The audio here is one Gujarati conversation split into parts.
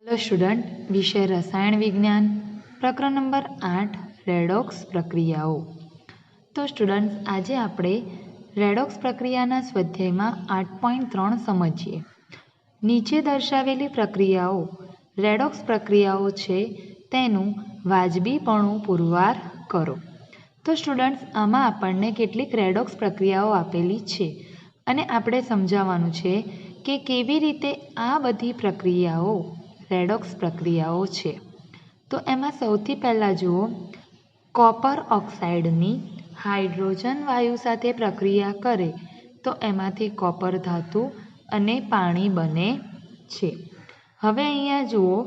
हेलो स्टूडेंट, विषय रसायण विज्ञान, प्रकरण नंबर 8 रेडॉक्स प्रक्रियाओं। तो स्टूडेंट्स, आज આપણે રેડોક્સ પ્રક્રિયાના સ્વાધ્યાયમાં 8.3 સમજીએ। નીચે દર્શાવેલી પ્રક્રિયાઓ રેડોક્સ પ્રક્રિયાઓ છે તેનું વાજબીપણું પુરવાર કરો। તો સ્ટુડન્ટ્સ, આમાં આપણને કેટલીક રેડોક્સ પ્રક્રિયાઓ આપેલી છે અને આપણે સમજાવવાનું છે કે કેવી રીતે આ બધી પ્રક્રિયાઓ રેડોક્સ પ્રક્રિયાઓ છે। તો એમાં સૌથી પહેલાં જુઓ, કોપર ઓક્સાઇડની હાઇડ્રોજન વાયુ સાથે પ્રક્રિયા કરે તો એમાંથી કોપર ધાતુ અને પાણી બને છે। હવે અહીંયા જુઓ,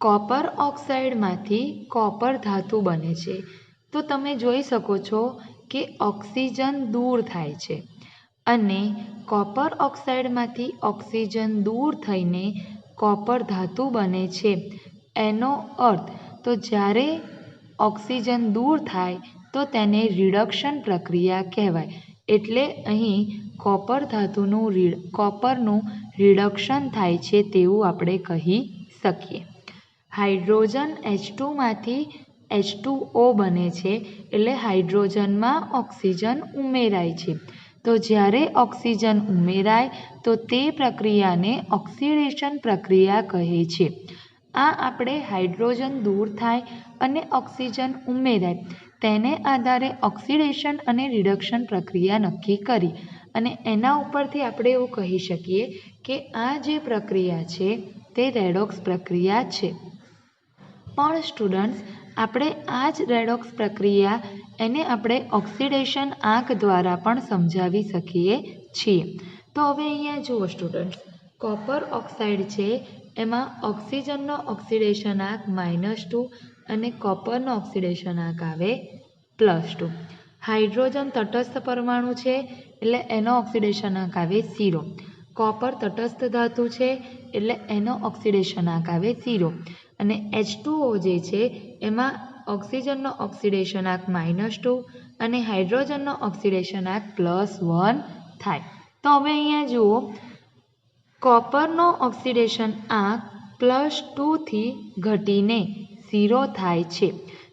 કોપર ઓક્સાઇડમાંથી કોપર ધાતુ બને છે તો તમે જોઈ શકો છો કે ઓક્સિજન દૂર થાય છે અને કોપર ઓક્સાઇડમાંથી ઓક્સિજન દૂર થઈને કોપર ધાતુ બને છે। એનો અર્થ તો જ્યારે ઓક્સિજન દૂર થાય તો તેને રિડક્શન પ્રક્રિયા કહેવાય। એટલે અહીં કોપર કોપરનું રિડક્શન થાય છે તેવું આપણે કહી શકીએ। હાઇડ્રોજન H2માંથી H2O બને છે, એટલે હાઇડ્રોજનમાં ઓક્સિજન ઉમેરાય છે। તો જ્યારે ઓક્સિજન ઉમેરાય તો તે પ્રક્રિયાને ઓક્સિડેશન પ્રક્રિયા કહે છે। આ આપણે હાઇડ્રોજન દૂર થાય અને ઓક્સિજન ઉમેરાય તેને આધારે ઓક્સિડેશન અને રિડક્શન પ્રક્રિયા નક્કી કરી અને એના ઉપરથી આપણે એવું કહી શકીએ કે આ જે પ્રક્રિયા છે તે રેડોક્સ પ્રક્રિયા છે। પણ સ્ટુડન્ટ્સ, આપણે આ જ રેડોક્સ પ્રક્રિયા એને આપણે ઓક્સિડેશન આંક દ્વારા પણ સમજાવી શકીએ છીએ। તો હવે અહીંયા જુઓ સ્ટુડન્ટ્સ, કોપર ઓક્સાઇડ છે એમાં ઓક્સિજનનો ઓક્સિડેશન આંક -2 અને કોપરનો ઓક્સિડેશન આંક આવે +2। હાઇડ્રોજન તટસ્થ પરમાણુ છે એટલે એનો ઓક્સિડેશન આંક આવે 0। કોપર તટસ્થ ધાતુ છે એટલે એનો ઓક્સિડેશન આંક આવે 0 અને H2O જે છે એમાં ઓક્સિજનનો ઓક્સિડેશન આંક -2 અને હાઇડ્રોજનનો ઓક્સિડેશન આંક +1 થાય। તો હવે અહીંયા જુઓ, કોપરનો ઓક્સિડેશન આંક +2 થી ઘટીને 0 થાય છે।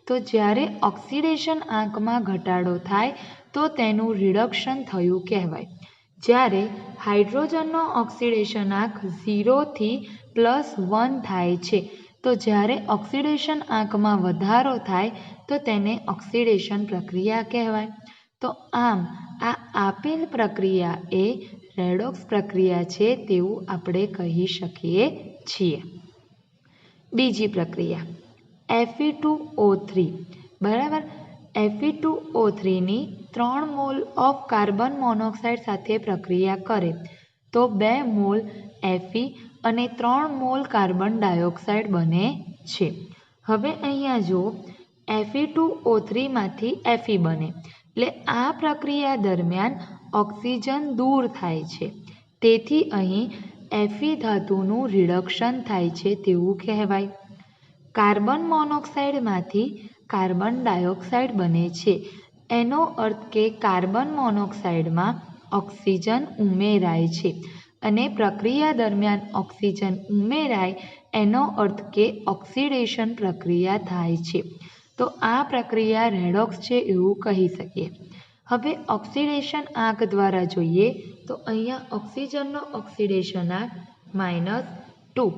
તો જ્યારે ઓક્સિડેશન આંકમાં ઘટાડો થાય તો તેનું રિડક્શન થયું કહેવાય। જ્યારે હાઇડ્રોજનનો ઓક્સિડેશન આંક 0 થી +1 થાય છે તો જ્યારે ઓક્સિડેશન આંકમાં વધારો થાય તો તેને ઓક્સિડેશન પ્રક્રિયા કહેવાય। તો આમ આ આપેલ પ્રક્રિયા એ રેડોક્સ પ્રક્રિયા છે તેવું આપણે કહી શકીએ છીએ। બીજી પ્રક્રિયા Fe2O3 બરાબર। Fe2O3ની 3 મોલ ઓફ કાર્બન મોનોક્સાઇડ સાથે પ્રક્રિયા કરે તો 2 મોલ Fe અને 3 મોલ કાર્બન ડાયોક્સાઇડ બને છે। હવે અહીંયા જુઓ, Fe2O3માંથી Fe બને એટલે આ પ્રક્રિયા દરમિયાન ઓક્સિજન દૂર થાય છે, તેથી અહીં Fe ધાતુનું રિડક્શન થાય છે તેવું કહેવાય। કાર્બન મોનોક્સાઇડમાંથી કાર્બન ડાયોક્સાઇડ બને છે, એનો અર્થ કે કાર્બન મોનોક્સાઇડમાં ઓક્સિજન ઉમેરાય છે અને પ્રક્રિયા દરમિયાન ઓક્સિજન ઉમેરાય એનો અર્થ કે ઓક્સિડેશન પ્રક્રિયા થાય છે। તો આ પ્રક્રિયા રેડોક્સ છે એવું કહી શકીએ। હવે ઓક્સિડેશન આંક દ્વારા જોઈએ તો અહીંયા ઓક્સિજનનો ઓક્સિડેશન આંક -2,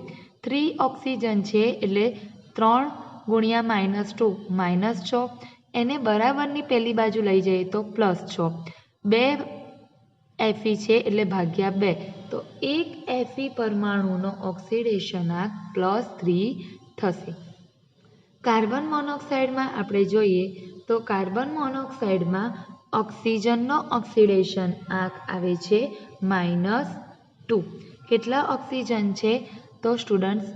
3 ઓક્સિજન છે એટલે 3 × -2 -6, એને બરાબરની પેલી બાજુ લઈ જઈએ તો +6, 2 Fe છે એટલે ભાગ્યા 2 તો 1 Fe પરમાણુનો ઓક્સિડેશન આંક +3 થશે। કાર્બન મોનોક્સાઇડમાં આપણે જોઈએ તો કાર્બન મોનોક્સાઇડમાં ઓક્સિજનનો ઓક્સિડેશન આંક આવે છે -2। કેટલા ઓક્સિજન છે તો સ્ટુડન્ટ્સ,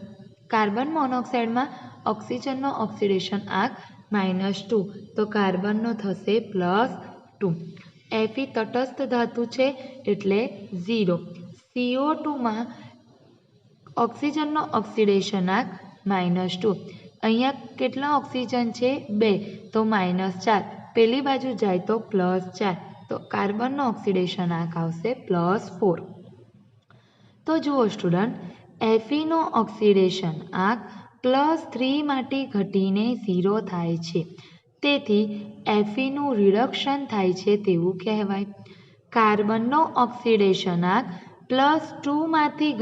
કાર્બન મોનોક્સાઇડમાં ઓક્સિજનનો ઓક્સિડેશન આંક -2 તો કાર્બનનો થશે +2। Fe તટસ્થ ધાતુ છે એટલે 0। CO2માં ઓક્સિજનનો ઓક્સિડેશન આંક -2, અહીંયા કેટલા ઓક્સિજન છે 2 તો -4, પેલી બાજુ જાય તો +4 તો કાર્બનનો ઓક્સિડેશન આંક આવશે +4। તો જુઓ સ્ટુડન્ટ, Feનો ઓક્સિડેશન આંક +3 માંથી ઘટીને 0 થાય છે, તેથી Feનું રિડક્શન થાય છે તેવું કહેવાય. કાર્બનનો ઓક્સિડેશનાંક +2 માંથી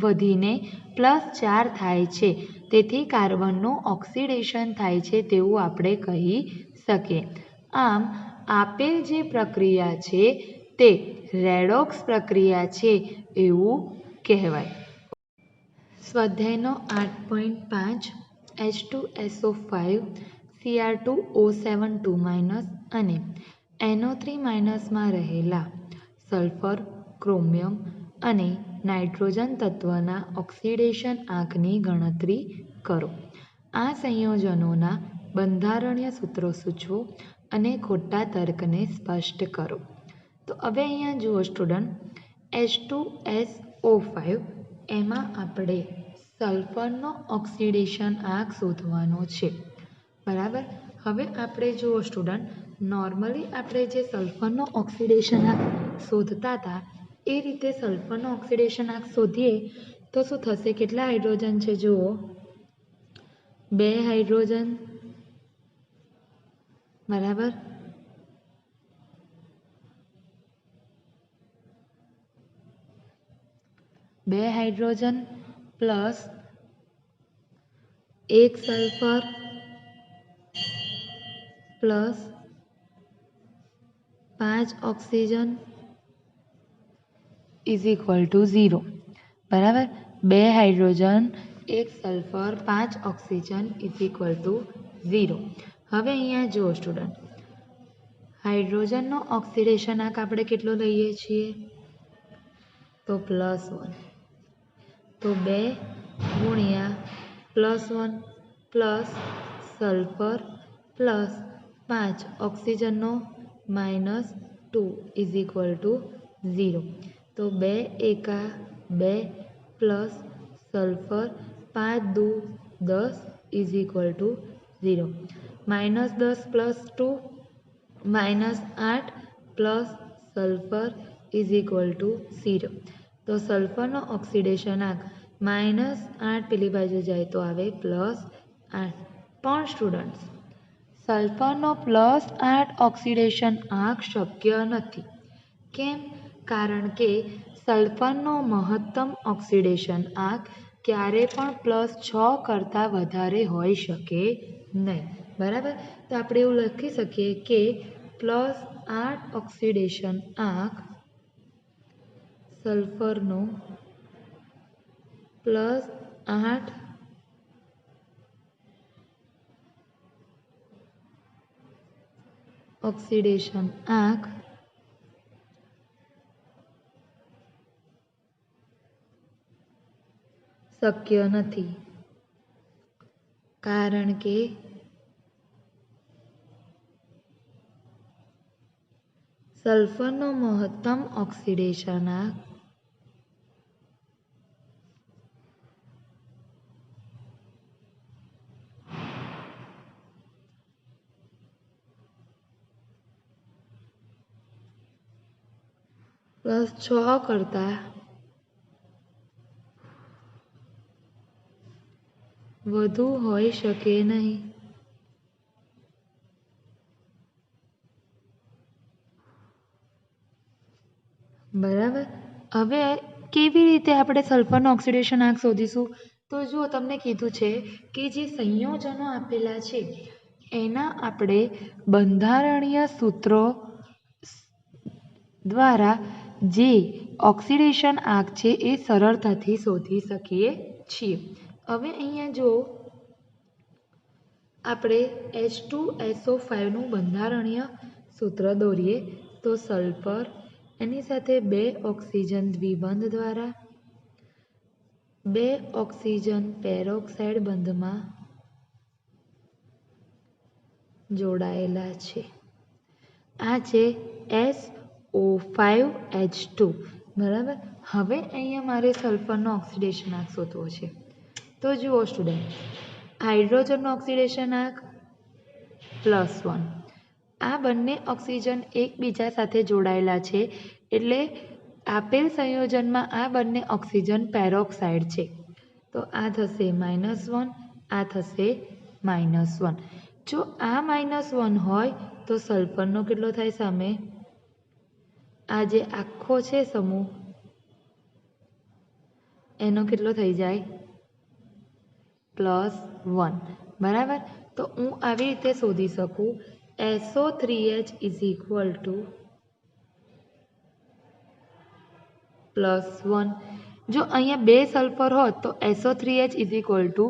વધીને +4 થાય છે, તેથી કાર્બનનું ઓક્સિડેશન થાય છે તેવું આપણે કહી શકીએ. આમ આપેલ જે પ્રક્રિયા છે તે રેડોક્સ પ્રક્રિયા છે એવું કહેવાય. સ્વાધ્યાયનો 8.5 H2SO5 Cr2O7 અને NO3 માં રહેલા સલ્ફર, ક્રોમિયમ અને નાઇટ્રોજન તત્વના ઓક્સિડેશન આંકની ગણતરી કરો. આ સંયોજનોના બંધારણીય સૂત્રો સૂચવો અને ખોટા તર્કને સ્પષ્ટ કરો. તો હવે અહીંયા જુઓ સ્ટુડન્ટ, H2SO5 એમાં આપણે સલ્ફરનો ઓક્સિડેશન આંક શોધવાનો છે. બરાબર. હવે આપણે જુઓ સ્ટુડન્ટ, નોર્મલી આપણે જે સલ્ફરનો ઓક્સિડેશન આંક શોધતા હતા એ રીતે સલ્ફરનો ઓક્સિડેશન આંક શોધીએ તો શું થશે? કેટલા હાઇડ્રોજન છે જુઓ, 2 હાઇડ્રોજન. બરાબર. બે hydrogen plus 1 sulphur plus 5 oxygen is equal to 0. બરાબર. 2 hydrogen 1 sulphur 5 oxygen is equal to 0. હવે અહીંયા જુઓ સ્ટુડન્ટ, હાઇડ્રોજનનો ઓક્સિડેશન આંક આપણે કેટલો લઈએ છીએ? તો +1. તો 2 ગુણ્યા +1 પ્લસ સલ્ફર પ્લસ 5 ઓક્સિજનનો -2 ઇઝ ઇક્વલ ટુ 0. તો 2 એકા 2 પ્લસ સલ્ફર 5 દુ 10 is equal to 0. -10 plus 2 -8 plus sulphur is equal to 0. તો સલ્ફરનો ઓક્સિડેશન આંક -8 પેલી બાજુ જાય તો આવે +8. પણ સ્ટુડન્ટ્સ, સલ્ફરનો +8 ઓક્સિડેશન આંક શક્ય નથી. કેમ? કારણ કે સલ્ફરનો મહત્તમ ઓક્સિડેશન આંક ક્યારે પણ +6 કરતાં વધારે હોઈ શકે નહીં. બરાબર. તો આપણે એવું લખી શકીએ કે +8 ઓક્સિડેશન આંક સલ્ફરનો +8 ઓક્સિડેશન આંક શક્ય નથી, કારણ કે સલ્ફરનો મહત્તમ ઓક્સિડેશન આંક +6 કરતાં વધુ હોઈ શકે નહીં. બરાબર. હવે કેવી રીતે આપણે સલ્ફરનો ઓક્સિડેશન આંક શોધીશું? તો જુઓ, તમને કીધું છે કે જે સંયોજનો આપેલા છે એના આપણે બંધારણીય સૂત્રો દ્વારા જે ઓક્સિડેશન આંક છે એ સરળતાથી શોધી શકીએ છીએ. હવે અહીંયા જો આપણે H2SO5નું બંધારણીય સૂત્ર દોરીએ તો સલ્ફર એની સાથે 2 ઓક્સિજન દ્વિબંધ દ્વારા 2 ઓક્સિજન પેરોક્સાઇડ બંધમાં જોડાયેલા છે. આ છે SO5H2. બરાબર. હવે અહીંયા મારે સલ્ફરનો ઓક્સિડેશન આંક શોધવો છે. તો જુઓ સ્ટુડન્ટ, હાઇડ્રોજનનો ઓક્સિડેશન આંક +1. આ બંને ઓક્સિજન એકબીજા સાથે જોડાયેલા છે એટલે આપેલ સંયોજનમાં આ બંને ઓક્સિજન પેરોક્સાઇડ છે, તો આ થશે -1, આ થશે -1. જો આ -1 હોય તો સલ્ફરનો કેટલો થાય સામે? આ જે આખો છે સમૂહ એનો કેટલો થઈ જાય? +1. બરાબર. તો હું આવી રીતે શોધી શકું SO3H ઇઝ ઇક્વલ ટુ +1. જો અહીંયા 2 સલ્ફર હોત તો SO3H ઇઝ ઇક્વલ ટુ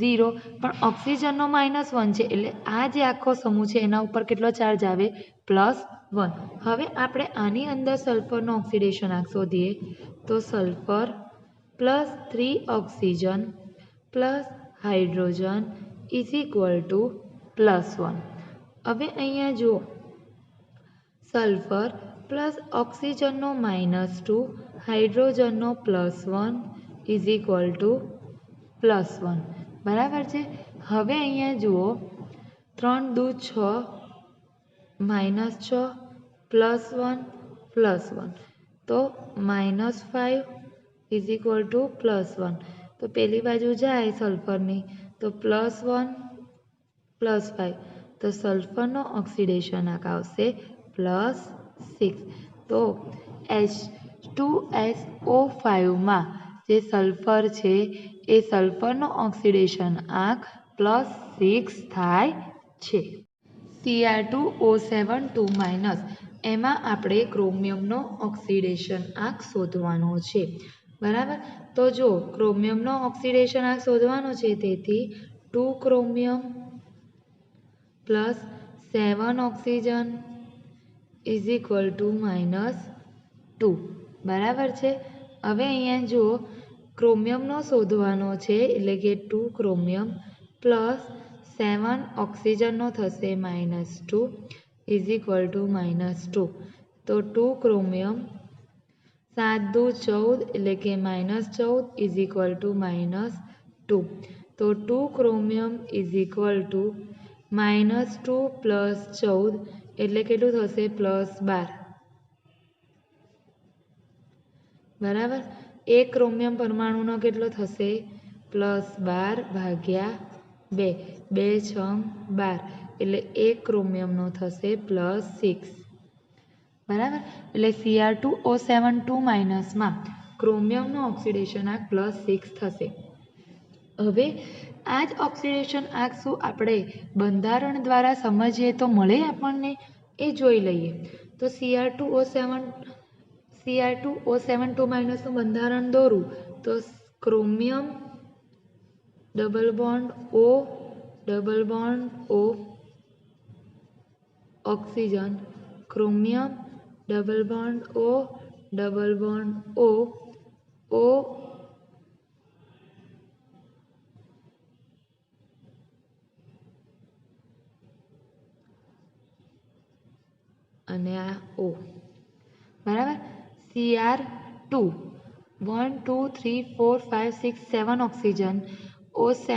0, પણ ઓક્સિજનનો -1 છે એટલે આ જે આખો સમૂહ છે એના ઉપર કેટલો ચાર્જ આવે? +1. હવે આપણે આની અંદર સલ્ફરનો ઓક્સિડેશન આંક શોધીએ તો sulphur +3 oxygen plus hydrogen is equal to +1. હવે અહીંયા જુઓ સલ્ફર પ્લસ ઓક્સિજનનો -2 હાઇડ્રોજનનો +1 ઇઝ ઇક્વલ ટુ +1. બરાબર છે. હવે અહીંયા જુઓ 3 દુ 6 -6 +1 +1 તો -5 ઇઝ ઇક્વલ ટુ +1. તો પેલી બાજુ જાય સલ્ફરની તો +1 +5 તો સલ્ફરનો ઓક્સિડેશન આંક આવશે +6. તો H2SO5માં જે સલ્ફર છે એ સલ્ફરનો ઓક્સિડેશન આંક +6 થાય છે. Cr2O7 એમાં આપણે ક્રોમિયમનો ઓક્સિડેશન આંક શોધવાનો છે. બરાબર. તો જો ક્રોમિયમનો ઓક્સિડેશન આંક શોધવાનો છે તેથી 2 chromium plus 7 oxygen is equal to -2. બરાબર છે. હવે અહીંયા જુઓ ક્રોમિયમનો શોધવાનો છે એટલે કે 2 ક્રોમિયમ પ્લસ 7 ઓક્સિજનનો થશે -2 ઇઝ ઇક્વલ ટુ -2. તો 2 ક્રોમિયમ 7 દુ 14 એટલે કે -14 ઇઝ ઇક્વલ ટુ -2. તો 2 chromium is equal to -2 plus 14 એટલે કેટલું થશે? +12. બરાબર. એક ક્રોમિયમ પરમાણુનો કેટલો થશે? +12 ભાગ્યા 2, 2 6 12 એટલે એક ક્રોમિયમનો થશે +6. બરાબર. એટલે Cr2O7 માં ક્રોમિયમનો ઓક્સિડેશન આંક +6 થશે. હવે આ જ ઓક્સિડેશન આંક શું આપણે બંધારણ દ્વારા સમજીએ તો મળે આપણને? એ જોઈ લઈએ. તો Cr2O7 નું બંધારણ દોરું તો chromium double bond O oxygen, chromium double bond O અને આ O. બરાબર. Cr2 1 2 3 4 5 6 7 ઓક્સિજન O7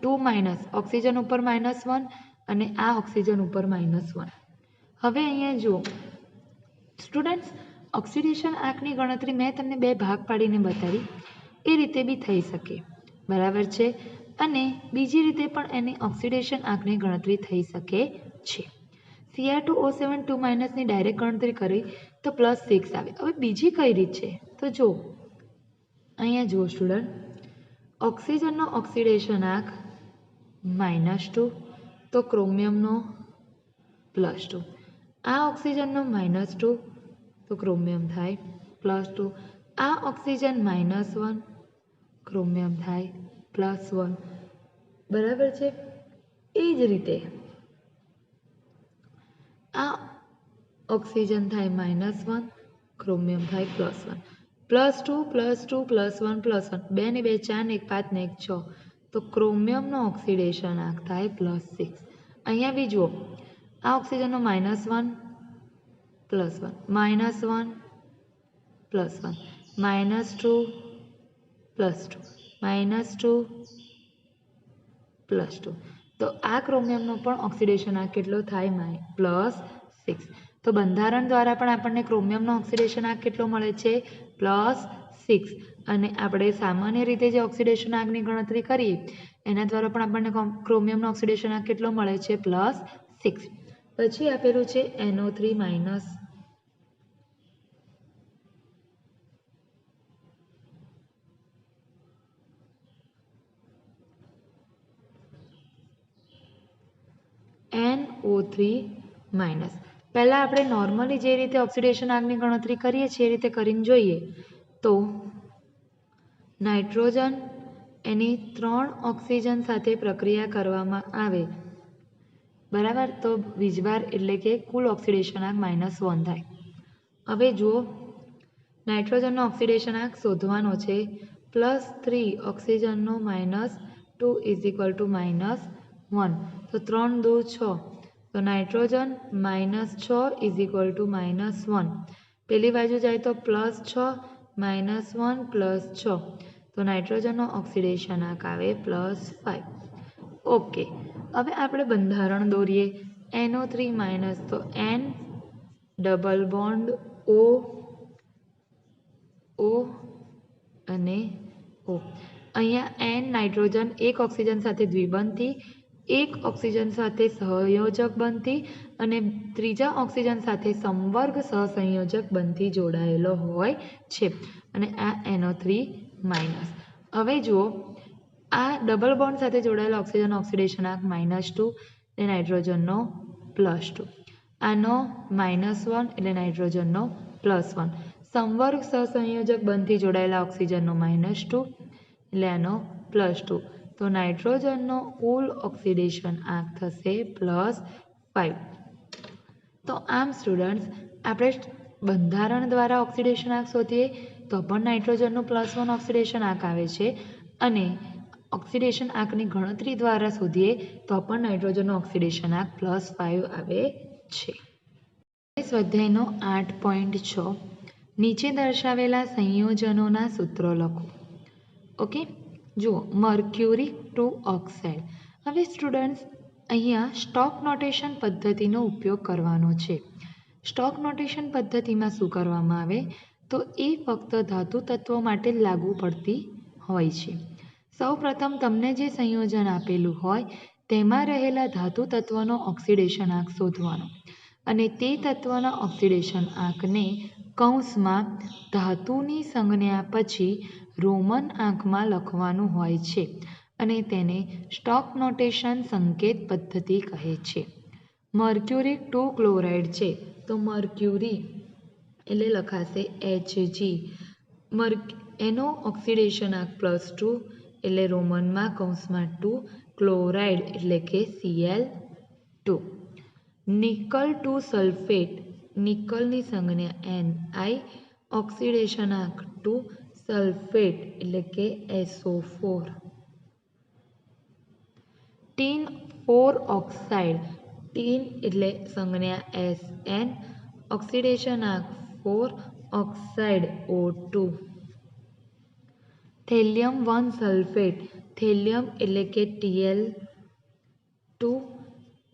2- ઓક્સિજન ઉપર -1 અને આ ઓક્સિજન ઉપર -1. હવે અહીંયા જુઓ સ્ટુડન્ટ્સ, ઓક્સિડેશન આંકની ગણતરી મેં તમને 2 ભાગ પાડીને બતાવી. એ રીતે બી થઈ શકે. બરાબર છે. અને બીજી રીતે પણ એની ઓક્સિડેશન આંકની ગણતરી થઈ શકે છે. Cr2O7 ની ડાયરેક્ટ ગણતરી કરી તો +6 આવે. હવે બીજી કઈ રીત છે તો જો અહીંયા જુઓ સ્ટુડન્ટ, ઓક્સિજનનો ઓક્સિડેશન આંક -2 તો ક્રોમિયમનો +2. આ ઓક્સિજનનો -2 તો ક્રોમિયમ થાય +2. આ ઓક્સિજન -1 ક્રોમિયમ થાય +1. બરાબર છે. એ જ રીતે આ ઓક્સિજન થાય -1 ક્રોમિયમ થાય +1. +2 +2 +1 +1 2 ને 2 4 ને 1 5 ને 1 6 તો ક્રોમિયમનો ઓક્સિડેશન આંક થાય +6. અહીંયા બી જુઓ આ ઓક્સિજનનો -1 +1 -1 +1 -2 +2 +2 તો આ ક્રોમિયમનો પણ ઓક્સિડેશન આંક કેટલો થાય? +6. તો બંધારણ દ્વારા પણ આપણને ક્રોમિયમનો ઓક્સિડેશન આંક કેટલો મળે છે +6 અને આપણે સામાન્ય રીતે જે ઓક્સિડેશન આંકની ગણતરી કરીએ એના દ્વારા પણ આપણને ક્રોમિયમનો ઓક્સિડેશન આંક કેટલો મળે છે +6 પછી આપેલું છે NO3- NO3- પહેલાં આપણે નોર્મલી જે રીતે ઓક્સિડેશન આંકની ગણતરી કરીએ છીએ એ રીતે કરીને જોઈએ તો નાઇટ્રોજન એની 3 ઓક્સિજન સાથે પ્રક્રિયા કરવામાં આવે બરાબર તો વીજભાર એટલે કે કુલ ઓક્સિડેશન આંક -1 થાય. હવે જુઓ નાઇટ્રોજનનો ઓક્સિડેશન આંક શોધવાનો છે +3 ઓક્સિજનનો -2 = -1 તો 3 દુ 6 તો નાઇટ્રોજન -6 = -1 પેલી બાજુ જાય તો +6 -1 +6 તો નાઇટ્રોજનનો ઓક્સિડેશન આંક આવે +5. ઓકે હવે આપણે બંધારણ દોરીએ NO3- તો N ડબલ બોન્ડ O અને O. અહીંયા N નાઇટ્રોજન એક ઓક્સિજન સાથે દ્વિબંધી એક ઓક્સિજન સાથે સહયોજક બંધી અને ત્રીજા ઓક્સિજન સાથે સંવર્ગ સહસંયોજક બંધી જોડાયેલો હોય છે અને આ NO3-. હવે જુઓ આ ડબલ બોન્ડ સાથે જોડાયેલા ઓક્સિજનનો ઓક્સિડેશન આંક -2 એટલે નાઇટ્રોજનનો +2 આનો -1 એટલે નાઇટ્રોજનનો +1 સંવર્ગ સહસંયોજક બંધથી જોડાયેલા ઓક્સિજનનો -2 એટલે આનો +2 તો નાઇટ્રોજનનો કુલ ઓક્સિડેશન આંક થશે +5. તો આમ સ્ટુડન્ટ્સ આપણે બંધારણ દ્વારા ઓક્સિડેશન આંક શોધીએ તો પણ નાઇટ્રોજનનું +1 ઓક્સિડેશન આંક આવે છે અને ઓક્સિડેશન આંકની ગણતરી દ્વારા શોધીએ તો પણ નાઇટ્રોજનનો ઓક્સિડેશન આંક +5 આવે છે. સ્વાધ્યાયનો 8.6 નીચે દર્શાવેલા સંયોજનોના સૂત્રો લખો. ઓકે જુઓ મર્ક્યુરી 2 ઓક્સાઇડ. હવે સ્ટુડન્ટ્સ અહીંયા સ્ટોક નોટેશન પદ્ધતિનો ઉપયોગ કરવાનો છે. સ્ટોક નોટેશન પદ્ધતિમાં શું કરવામાં આવે તો એ ફક્ત ધાતુ તત્વો માટે જ લાગુ પડતી હોય છે. સૌપ્રથમ તમને જે સંયોજન આપેલું હોય તેમાં રહેલા ધાતુ તત્વનો ઓક્સિડેશન આંક શોધવાનો અને તે તત્વના ઓક્સિડેશન આંકને કૌંસમાં ધાતુની સંજ્ઞા પછી રોમન આંકમાં લખવાનું હોય છે અને તેને સ્ટોક નોટેશન સંકેત પદ્ધતિ કહે છે. મર્ક્યુરી 2 ક્લોરાઇડ છે તો મર્ક્યુરી એટલે લખાશે Hg. એનો ઓક્સિડેશન આંક +2 એટલે રોમનમાં કૌંસમાં 2 ક્લોરાઇડ એટલે કે Cl2. નિકલ 2 સલ્ફેટ નિકલની સંજ્ઞા Ni ઓક્સિડેશન આંક 2 સલ્ફેટ એટલે કે SO4. ટીન 4 ઓક્સાઇડ ટીન એટલે સંજ્ઞા Sn ઓક્સિડેશન આંક 4 oxide O2. Thallium 1 sulphate thallium એટલે કે Tl2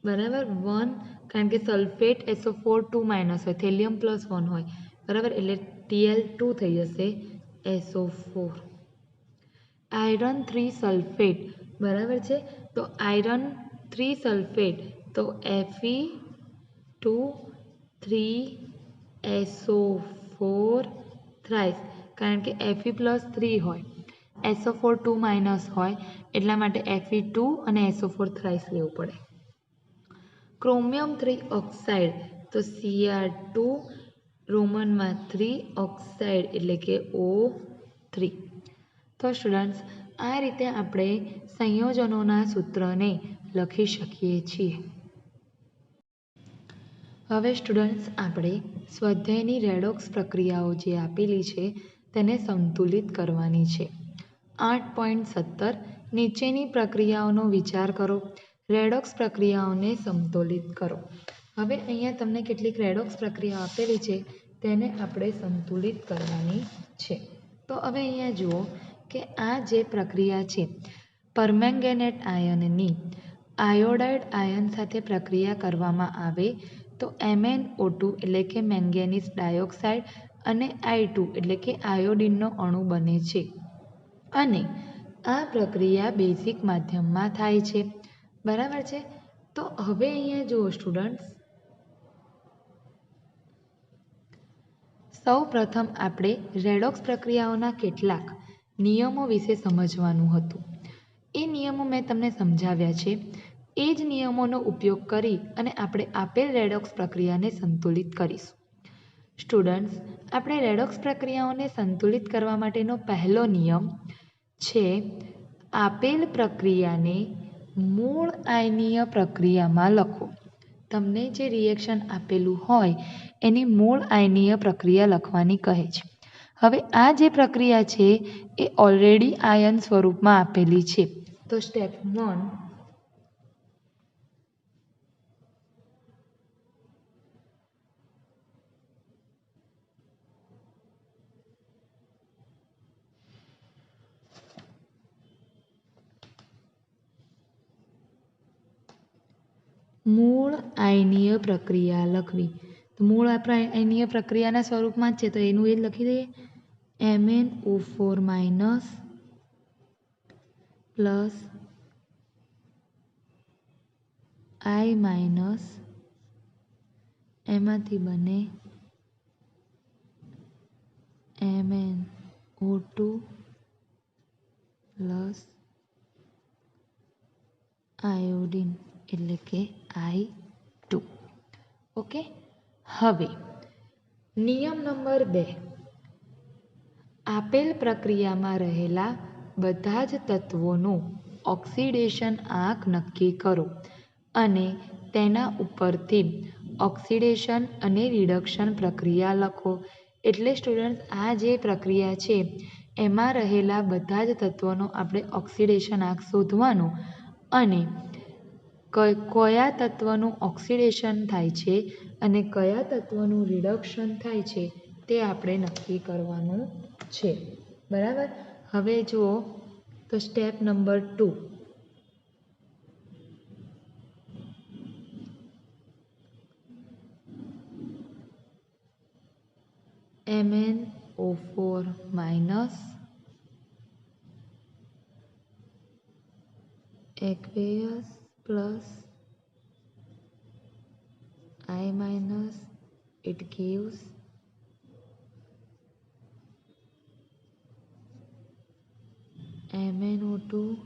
બરાબર 1 કારણ કે સલ્ફેટ SO4 2 માઇનસ હોય થેલિયમ +1 હોય બરાબર એટલે Tl2 થઈ જશે SO4. આયરન 3 સલ્ફેટ બરાબર છે તો આયરન 3 સલ્ફેટ તો Fe2 3SO4 થ્રાઇસ કારણ કે Fe+3 હોય SO4 2 માઇનસ હોય એટલા માટે Fe2 અને SO4 થ્રાઇસ લેવું પડે. ક્રોમિયમ 3 ઓક્સાઇડ તો Cr2 રોમનમાં 3 ઓક્સાઇડ એટલે કે O3. તો સ્ટુડન્ટ્સ આ રીતે આપણે સંયોજનોના સૂત્રને લખી શકીએ છીએ. હવે સ્ટુડન્ટ્સ આપણે સ્વાધ્યાયની રેડોક્સ પ્રક્રિયાઓ જે આપેલી છે તેને સંતુલિત કરવાની છે. 8.17 નીચેની પ્રક્રિયાઓનો વિચાર કરો. રેડોક્સ પ્રક્રિયાઓને સમતોલિત કરો. હવે અહીંયા તમને કેટલીક રેડોક્સ પ્રક્રિયા આપેલી છે તેને આપણે સંતુલિત કરવાની છે. તો હવે અહીંયા જુઓ કે આ જે પ્રક્રિયા છે પરમેંગેનેટ આયનની આયોડાઇડ આયન સાથે પ્રક્રિયા કરવામાં આવે તો MnO2 એટલે કે મેંગેનીઝ ડાયોક્સાઇડ અને I2 એટલે કે આયોડિનનો અણુ બને છે અને આ પ્રક્રિયા બેઝિક માધ્યમમાં થાય છે. બરાબર છે. તો હવે અહીંયા જુઓ સ્ટુડન્ટ્સ, સૌ પ્રથમ આપણે રેડોક્સ પ્રક્રિયાઓના કેટલાક નિયમો વિશે સમજવાનું હતું. એ નિયમો મેં તમને સમજાવ્યા છે. એ જ નિયમોનો ઉપયોગ કરી અને આપણે આપેલ રેડોક્સ પ્રક્રિયાને સંતુલિત કરીશું. સ્ટુડન્ટ્સ, આપણે રેડોક્સ પ્રક્રિયાઓને સંતુલિત કરવા માટેનો પહેલો નિયમ છે આપેલ પ્રક્રિયાને મૂળ આયનીય પ્રક્રિયામાં લખો. તમને જે રિએક્શન આપેલું હોય એની મૂળ આયનીય પ્રક્રિયા લખવાની કહે છે. હવે આ જે પ્રક્રિયા છે એ ઓલરેડી આયન સ્વરૂપમાં આપેલી છે. તો સ્ટેપ 1, મૂળ આયનીય પ્રક્રિયા લખવી. તો મૂળ આયનીય પ્રક્રિયાના સ્વરૂપમાં જ છે તો એનું એ જ લખી દઈએ. MnO4- પ્લસ I- એમાંથી બને MnO2 પ્લસ આયોડિન એટલે કે I2. ઓકે. હવે નિયમ નંબર 2, આપેલ પ્રક્રિયામાં રહેલા બધા જ તત્વોનું ઓક્સિડેશન આંક નક્કી કરો અને તેના ઉપરથી ઓક્સિડેશન અને રિડક્શન પ્રક્રિયા લખો. એટલે સ્ટુડન્ટ, આ જે પ્રક્રિયા છે એમાં રહેલા બધા જ તત્વોનો આપણે ઓક્સિડેશન આંક શોધવાનો અને કયા તત્વનું ઓક્સિડેશન થાય છે અને કયા તત્વનું રિડક્શન થાય છે તે આપણે નક્કી કરવાનું છે. બરાબર. હવે જુઓ તો step number 2, MnO4- aqueous plus I- it gives MnO2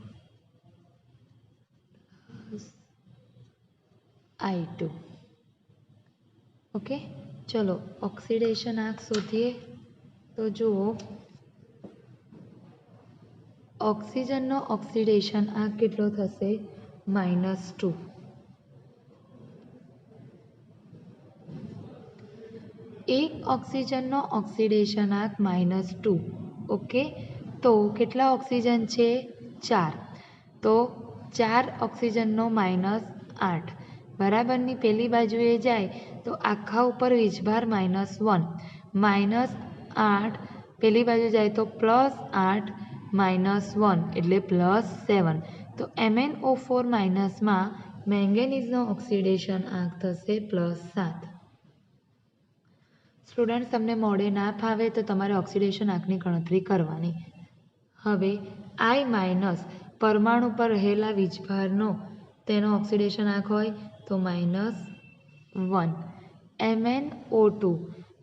plus I2. Okay. ચલો ઓક્સિડેશન આંક શોધીએ. તો જુઓ, ઓક્સિજનનો ઓક્સિડેશન આંક કેટલો થશે? -2. એક ઓક્સિજનનો ઓક્સિડેશન આંક -2. ઓકે. તો કેટલા ઓક્સિજન છે? 4. તો 4 ઓક્સિજનનો -8 બરાબરની પેલી બાજુએ જાય તો આખા ઉપર વીજભાર -1, -8 પેલી બાજુ જાય તો +8 -1 એટલે +7. તો MnO4- માં મેંગેનીઝનો ઓક્સિડેશન આંક થશે +7. સ્ટુડન્ટ, તમને મોડે ના ફાવે તો તમારે ઓક્સિડેશન આંકની ગણતરી કરવાની. હવે I- પરમાણુ પર રહેલા વીજભારનો તેનો ઓક્સિડેશન આંક હોય તો -1. MnO2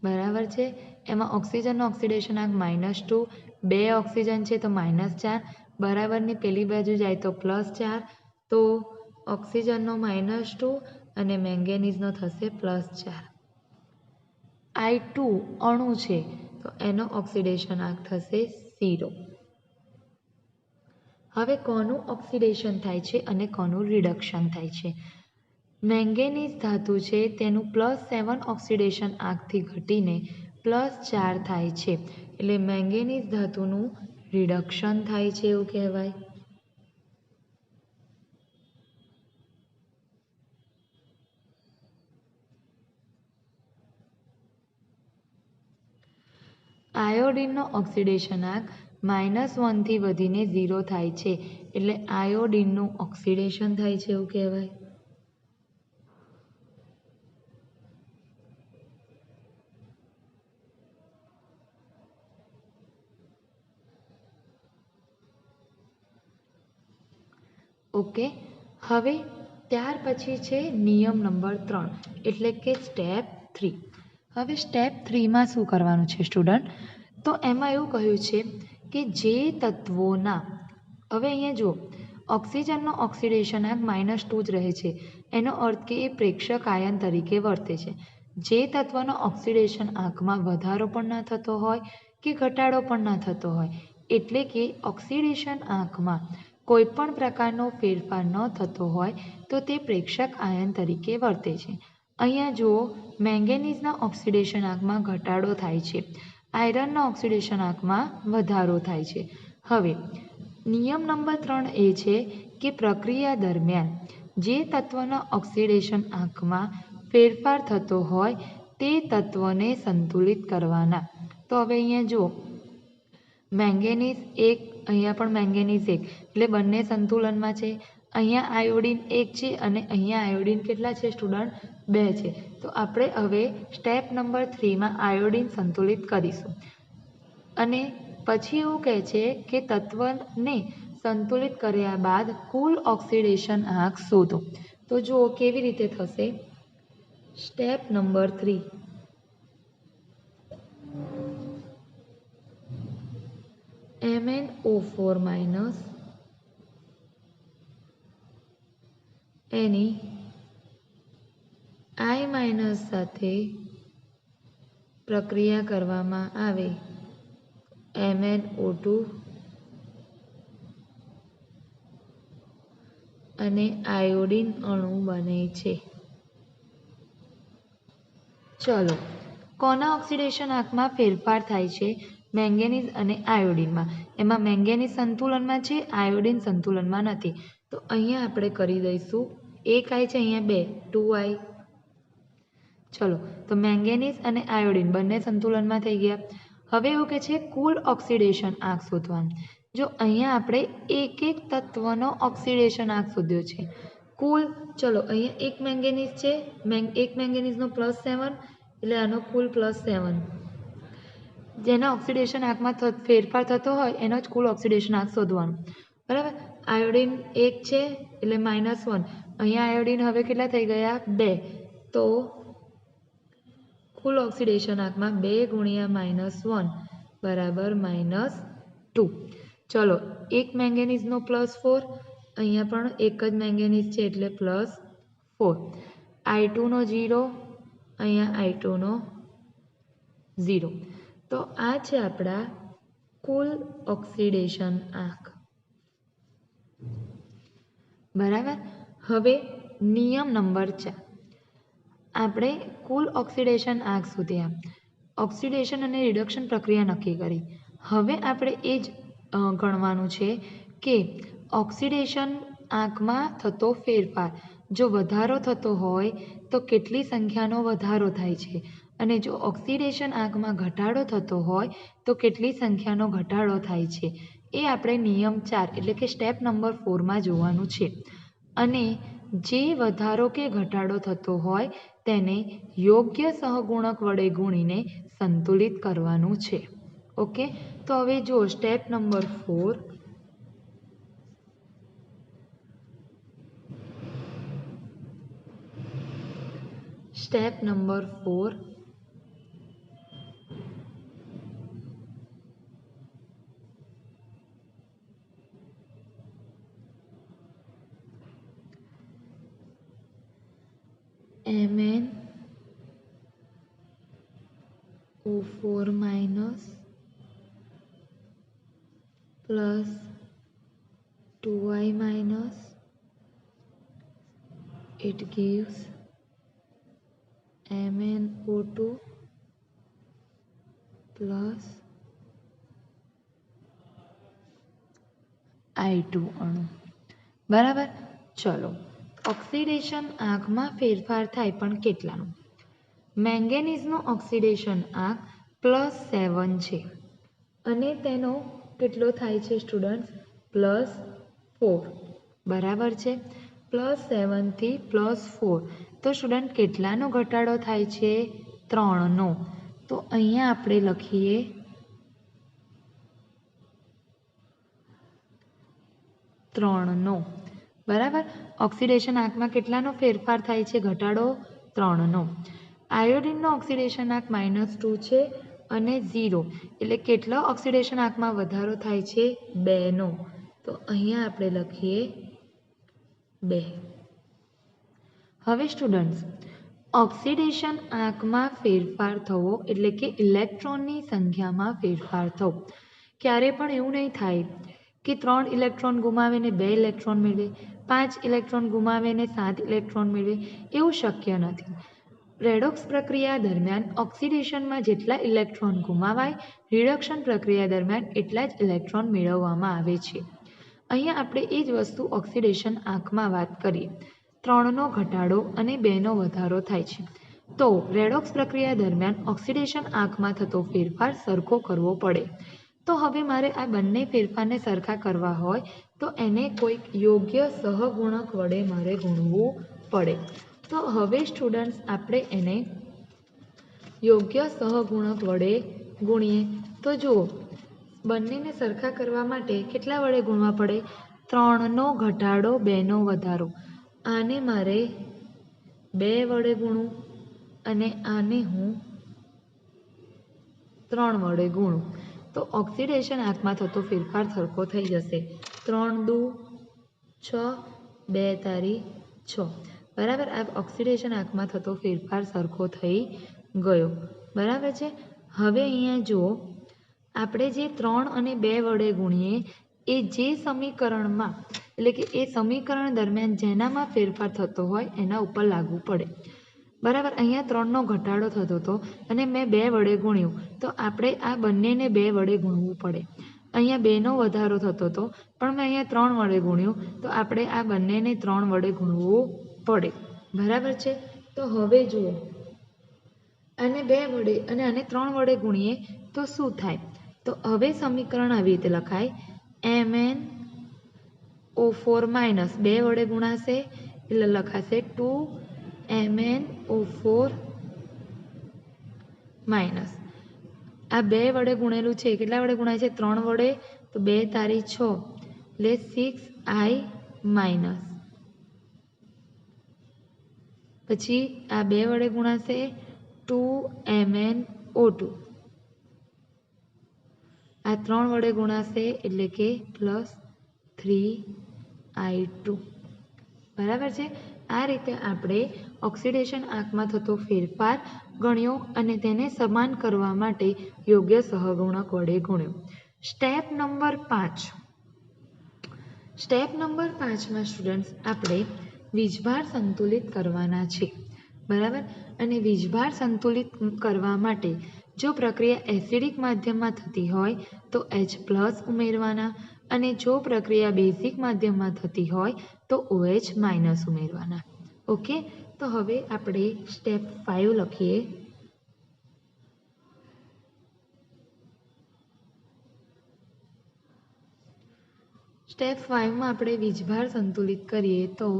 બરાબર છે, એમાં ઓક્સિજનનો ઓક્સિડેશન આંક -2, 2 ઓક્સિજન છે તો -4 બરાબરની પેલી બાજુ જાય તો +4. તો ઓક્સિજનનો -2 અને મેંગેનીઝનો થશે +4. I2 અણુ છે તો એનો ઓક્સિડેશન આંક થશે 0. હવે કોનું ઓક્સિડેશન થાય છે અને કોનું રિડક્શન થાય છે? મેંગેનીઝ ધાતુ છે તેનું +7 ઓક્સિડેશન આંકથી ઘટીને +4 થાય છે. એટલે મેંગેનીઝ ધાતુનું રિડક્શન થાય છે એવું કહેવાય. આયોડિનનો ઓક્સિડેશન આંક -1 થી વધીને 0 થાય છે એટલે આયોડિનનું ઓક્સિડેશન થાય છે એવું કહેવાય. ઓકે, હવે ત્યાર પછી છે નિયમ નંબર 3 એટલે કે સ્ટેપ 3. હવે સ્ટેપ 3માં શું કરવાનું છે સ્ટુડન્ટ? તો એમાં એવું કહ્યું છે કે જે તત્વોના, હવે અહીંયા જુઓ, ઓક્સિજનનો ઓક્સિડેશનાંક -2 જ રહે છે. એનો અર્થ કે એ પ્રેક્ષક આયન તરીકે વર્તે છે. જે તત્વનો ઓક્સિડેશન આંકમાં વધારો પણ ના થતો હોય કે ઘટાડો પણ ના થતો હોય, એટલે કે ઓક્સિડેશન આંકમાં કોઈ પણ પ્રકારનો ફેરફાર ન થતો હોય તો તે પ્રેક્ષક આયન તરીકે વર્તે છે. અહીંયા જુઓ, મેંગેનીઝના ઓક્સિડેશન આંકમાં ઘટાડો થાય છે, આયરનના ઓક્સિડેશન આંકમાં વધારો થાય છે. હવે નિયમ નંબર 3 એ છે કે પ્રક્રિયા દરમિયાન જે તત્વના ઓક્સિડેશન આંકમાં ફેરફાર થતો હોય તે તત્વને સંતુલિત કરવાના. તો હવે અહીંયા જુઓ, મેંગેનીઝ 1, અહીંયા પણ મેંગેનીઝ 1, એટલે બંને સંતુલનમાં છે. અહીંયા આયોડિન 1 છે અને અહીંયા આયોડિન કેટલા છે સ્ટુડન્ટ? 2 છે. તો આપણે હવે સ્ટેપ નંબર 3માં આયોડિન સંતુલિત કરીશું. અને પછી એવું કહે છે કે તત્વને સંતુલિત કર્યા બાદ કુલ ઓક્સિડેશન આંક શોધો. તો જુઓ કેવી રીતે થશે. Step number 3, MnO4- any I- સાથે પ્રક્રિયા કરવામાં આવે, MnO2 અને આયોડિન અણુ બને છે. ચલો, કોના ઓક્સિડેશન આંકમાં ફેરફાર થાય છે? મેંગેનીઝ અને આયોડિનમાં. એમાં મેંગેનીઝ સંતુલનમાં છે, આયોડિન સંતુલનમાં નથી. તો અહીંયા આપણે કરી દઈશું, એક I છે અહીંયા 2, 2I. ચલો, તો મેંગેનીઝ અને આયોડિન બંને સંતુલનમાં થઈ ગયા. હવે એવું કે છે કુલ ઓક્સિડેશન આંક શોધવાનું. જો અહીંયા આપણે એક એક તત્વનો ઓક્સિડેશન આંક શોધ્યો છે. કુલ, ચલો અહીંયા એક મેંગેનીઝ છે, એક મેંગેનીઝનો +7, એટલે આનો કુલ +7. જેના ઓક્સિડેશન આંકમાં ફેરફાર થતો હોય એનો જ કુલ ઓક્સિડેશન આંક શોધવાનું. બરાબર. આયોડિન 1 છે એટલે -1. અહીંયા આયોડિન હવે કેટલા થઈ ગયા? 2. તો કુલ ઓક્સિડેશન આંકમાં 2 × -1 બરાબર -2. ચલો, એક મેંગેનીઝનો +4, અહીંયા પણ એક જ મેંગેનીઝ છે એટલે +4. I2 નો 0, અહીંયા I2 નો 0. તો આ છે આપણા કુલ ઓક્સિડેશન આંક. બરાબર. હવે નિયમ નંબર 4, આપણે કુલ ઓક્સિડેશન આંક શોધ્યા, ઓક્સિડેશન અને રિડક્શન પ્રક્રિયા નક્કી કરી. હવે આપણે એ જ ગણવાનું છે કે ઓક્સિડેશન આંકમાં થતો ફેરફાર, જો વધારો થતો હોય તો કેટલી સંખ્યાનો વધારો થાય છે, અને જો ઓક્સિડેશન આંકમાં ઘટાડો થતો હોય તો કેટલી સંખ્યાનો ઘટાડો થાય છે. એ આપણે નિયમ 4 એટલે કે સ્ટેપ નંબર 4માં જોવાનું છે. અને જે વધારો કે ઘટાડો થતો હોય તેને યોગ્ય સહગુણક વડે ગુણીને સંતુલિત કરવાનું છે. ઓકે, તો હવે જો step number 4, step number 4, MnO4- plus 2I- it gives MnO2 plus I2 અણુ. બરાબર. ચલો, ઓક્સિડેશન આંકમાં ફેરફાર થાય પણ કેટલાનું? મેંગેનીઝનો ઓક્સિડેશન આંક +7 છે અને તેનો કેટલો થાય છે સ્ટુડન્ટ્સ? +4. બરાબર છે. +7 થી +4. તો સ્ટુડન્ટ કેટલાનો ઘટાડો થાય છે? 3નો. તો અહીંયા આપણે લખીએ 3નો. બરાબર. ઓક્સિડેશન આંકમાં કેટલાનો ફેરફાર થાય છે? ઘટાડો 3નો. આયોડિનનો ઓક્સિડેશન આંક -2 છે અને 0, એટલે કેટલો ઓક્સિડેશન આંકમાં વધારો થાય છે? 2નો. તો અહીંયા આપણે લખીએ 2. હવે સ્ટુડન્ટ્સ, ઓક્સિડેશન આંકમાં ફેરફાર થવો એટલે કે ઇલેક્ટ્રોનની સંખ્યામાં ફેરફાર થવો. ક્યારે પણ એવું નહીં થાય કે 3 ઇલેક્ટ્રોન ગુમાવીને 2 ઇલેક્ટ્રોન મેળવે, 5 ઇલેક્ટ્રોન ગુમાવીને 7 ઇલેક્ટ્રોન મેળવે, એવું શક્ય નથી. રેડોક્સ પ્રક્રિયા દરમિયાન ઓક્સિડેશનમાં જેટલા ઇલેક્ટ્રોન ગુમાવાય, રિડક્શન પ્રક્રિયા દરમિયાન એટલા જ ઇલેક્ટ્રોન મેળવવામાં આવે છે. અહીંયા આપણે એ જ વસ્તુ ઓક્સિડેશન આંકમાં વાત કરીએ. 3નો ઘટાડો અને 2નો વધારો થાય છે. તો રેડોક્સ પ્રક્રિયા દરમિયાન ઓક્સિડેશન આંકમાં થતો ફેરફાર સરખો કરવો પડે. તો હવે મારે આ બંને ફેરફારને સરખા કરવા હોય તો એને કોઈક યોગ્ય સહગુણક વડે મારે ગુણવું પડે. તો હવે સ્ટુડન્ટ્સ આપણે એને યોગ્ય સહગુણક વડે ગુણીએ. તો જુઓ, બંનેને સરખા કરવા માટે કેટલા વડે ગુણવા પડે? 3નો ઘટાડો 2નો વધારો. આને મારે 2 વડે ગુણું અને આને હું 3 વડે ગુણું. તો ઓક્સિડેશન આંકમાં થતો ફેરફાર સરખો થઈ જશે. 3 દુ 6, 2 તારી 6. બરાબર. આ ઓક્સિડેશન આંકમાં થતો ફેરફાર સરખો થઈ ગયો. બરાબર છે. હવે અહીંયા જુઓ, આપણે જે 3 અને 2 વડે ગુણીએ એ જે સમીકરણમાં, એટલે કે એ સમીકરણ દરમિયાન જેનામાં ફેરફાર થતો હોય એના ઉપર લાગુ પડે. બરાબર. અહીંયા 3નો ઘટાડો થતો હતો અને મેં 2 વડે ગુણ્યું, તો આપણે આ બંનેને 2 વડે ગુણવું પડે. અહીંયા 2નો વધારો થતો હતો પણ મેં અહીંયા 3 વડે ગુણ્યું, તો આપણે આ બંનેને 3 વડે ગુણવું પડે. બરાબર છે. તો હવે જુઓ, આને 2 વડે અને આને 3 વડે ગુણીએ તો શું થાય? તો હવે સમીકરણ આવી રીતે લખાય, MnO4 - 2 વડે ગુણાશે એટલે લખાશે 2MnO4 માઇનસ. આ 2 વડે ગુણેલું છે, કેટલા વડે ગુણાય છે? 3 વડે. તો 2 તારી 6 એટલે 6I માઇનસ. પછી આ 2 વડે ગુણાશે 2MnO2. આ 3 વડે ગુણાશે એટલે કે +3I2. બરાબર છે. આ રીતે આપણે ઓક્સિડેશન આંકમાં થતો ફેરફાર ગણ્યો અને તેને સમાન કરવા માટે યોગ્ય સહગુણક વડે ગુણ્યો. Step number 5. સ્ટેપ નંબર 5માં સ્ટુડન્ટ્સ આપણે વીજભાર સંતુલિત કરવાના છે. બરાબર. અને વીજભાર સંતુલિત કરવા માટે જો પ્રક્રિયા એસિડિક માધ્યમમાં થતી હોય તો H+ ઉમેરવાના અને જો પ્રક્રિયા બેઝિક માધ્યમમાં થતી હોય તો OH- ઉમેરવાના. ઓકે. તો હવે આપણે સ્ટેપ 5 લખીએ. સ્ટેપ 5માં આપણે વીજભાર સંતુલિત કરીએ તો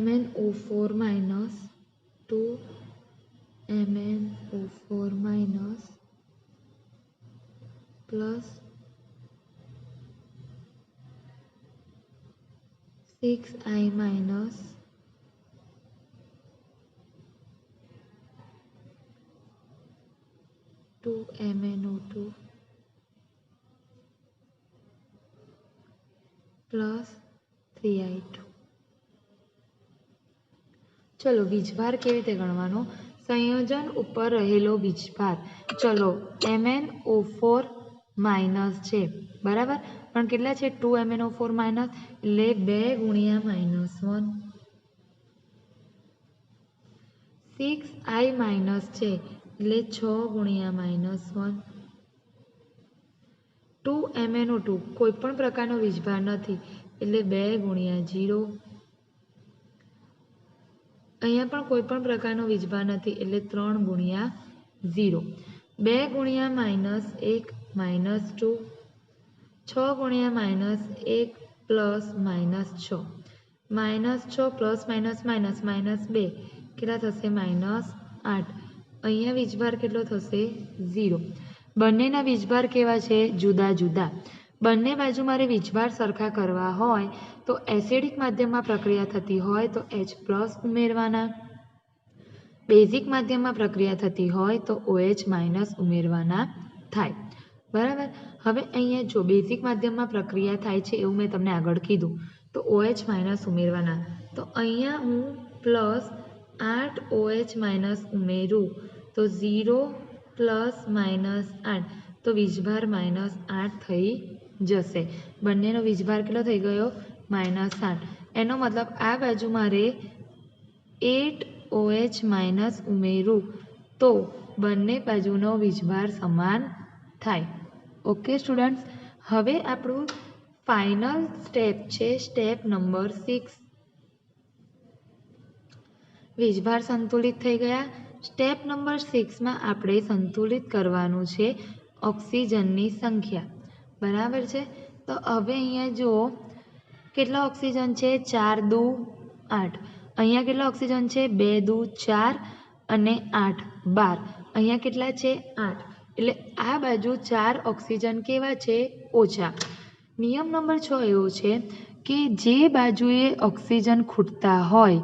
MnO4 - 2MnO4 plus 6I minus 2MnO2 plus 3I2. ચલો, વીજભાર કેવી રીતે ગણવાનો? સંયોજન ઉપર રહેલો વીજભાર. ચલો, MnO4 માઇનસ છે. બરાબર. પણ કેટલા છે? 2MnO4 માઇનસ એટલે 2 ગુણ્યા -1. 6I માઇનસ છે એટલે 6 ગુણ્યા -1. 2MnO2 કોઈ પણ પ્રકારનો વીજભાર નથી એટલે 2 ગુણ્યા 0. અહીંયા પણ કોઈ પણ પ્રકારનો વીજભાર નથી એટલે 3 ગુણ્યા 0. 2 ગુણ્યા -1 -2. 6 ગુણ્યા -1 પ્લસ -6. -6 પ્લસ માઇનસ માઇનસ -2 કેટલા થશે? -8. અહીંયા વીજભાર કેટલો થશે? 0. બંનેના વીજભાર કેવા છે? જુદા જુદા. બંને બાજુ મારે વીજભાર સરખા કરવા હોય તો એસિડિક માધ્યમમાં પ્રક્રિયા થતી હોય તો H+ ઉમેરવાના, બેઝિક માધ્યમમાં પ્રક્રિયા થતી હોય તો OH- ઉમેરવાના થાય. બરાબર. હવે અહીંયા જો બેઝિક માધ્યમમાં પ્રક્રિયા થાય છે એવું મેં તમને આગળ કીધું તો OH- ઉમેરવાના. તો અહીંયા હું +8 OH- ઉમેરું તો 0 + -8 તો વીજભાર -8 થઈ જશે. બંનેનો વીજભાર કેટલો થઈ ગયો? -8. એનો મતલબ આ બાજુ મારે 8 OH- ઉમેરું તો બંને બાજુનો વીજભાર સમાન થાય. ઓકે સ્ટુડન્ટ્સ, હવે આપણું ફાઇનલ સ્ટેપ છે સ્ટેપ નંબર 6. વીજભાર સંતુલિત થઈ ગયા. સ્ટેપ નંબર 6માં આપણે સંતુલિત કરવાનું છે ઓક્સિજનની સંખ્યા. બરાબર છે. તો હવે અહીંયા જુઓ કેટલા ઓક્સિજન છે? 4 દુ 8. અહીંયા કેટલા ઓક્સિજન છે? 2 દુ 4 અને 8 12. અહીંયા કેટલા છે? 8. એટલે આ બાજુ 4 ઓક્સિજન કેવા છે? ઓછા. નિયમ નંબર 6 એવો છે કે જે બાજુએ ઓક્સિજન ખૂટતા હોય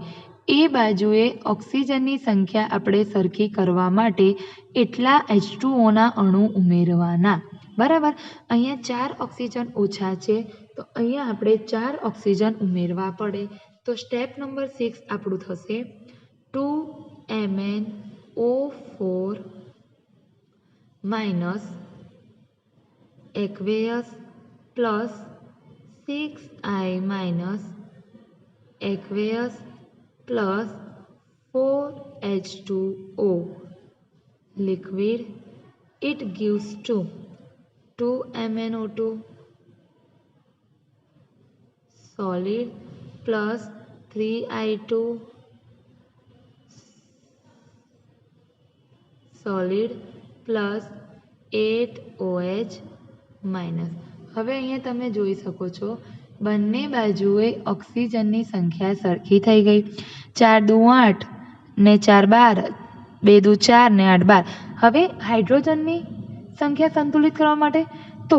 એ બાજુએ ઓક્સિજનની સંખ્યા આપણે સરખી કરવા માટે એટલા H2Oના અણુ ઉમેરવાના. બરાબર. અહીંયા 4 ઓક્સિજન ઓછા છે તો અહીંયા આપણે 4 ઓક્સિજન ઉમેરવા પડે. તો સ્ટેપ નંબર 6 આપણું થશે 2MnO4 - aqueous plus 6I- aqueous plus 4H2O liquid. It gives 2MnO2 solid plus 3I2 solid plus 8OH-. હવે અહીંયા તમે જોઈ શકો છો બંને બાજુએ ઓક્સિજનની સંખ્યા સરખી થઈ ગઈ. 4 દુ 8 ને 4 12, 2 દુ 4 ને 8 12. હવે હાઇડ્રોજનની સંખ્યા સંતુલિત કરવા માટે તો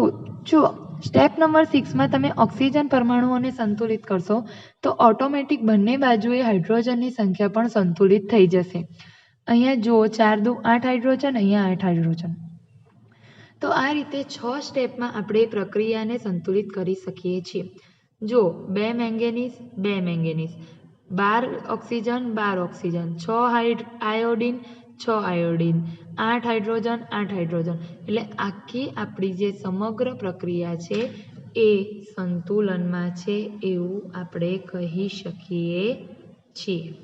જુઓ સ્ટેપ નંબર 6માં તમે ઓક્સિજન પરમાણુઓને સંતુલિત કરશો તો ઓટોમેટિક બંને બાજુએ હાઇડ્રોજનની સંખ્યા પણ સંતુલિત થઈ જશે. અહીંયા જુઓ 4 દુ 8 હાઇડ્રોજન, અહીંયા 8 હાઇડ્રોજન. તો આ રીતે 6 સ્ટેપમાં આપણે પ્રક્રિયાને સંતુલિત કરી શકીએ છીએ. જો 2 manganese 2 manganese, 12 oxygen 12 oxygen, 6 iodine 6 iodine, 8 hydrogen 8 hydrogen. એટલે આખી આપણી જે સમગ્ર પ્રક્રિયા છે એ સંતુલનમાં છે એવું આપણે કહી શકીએ છીએ.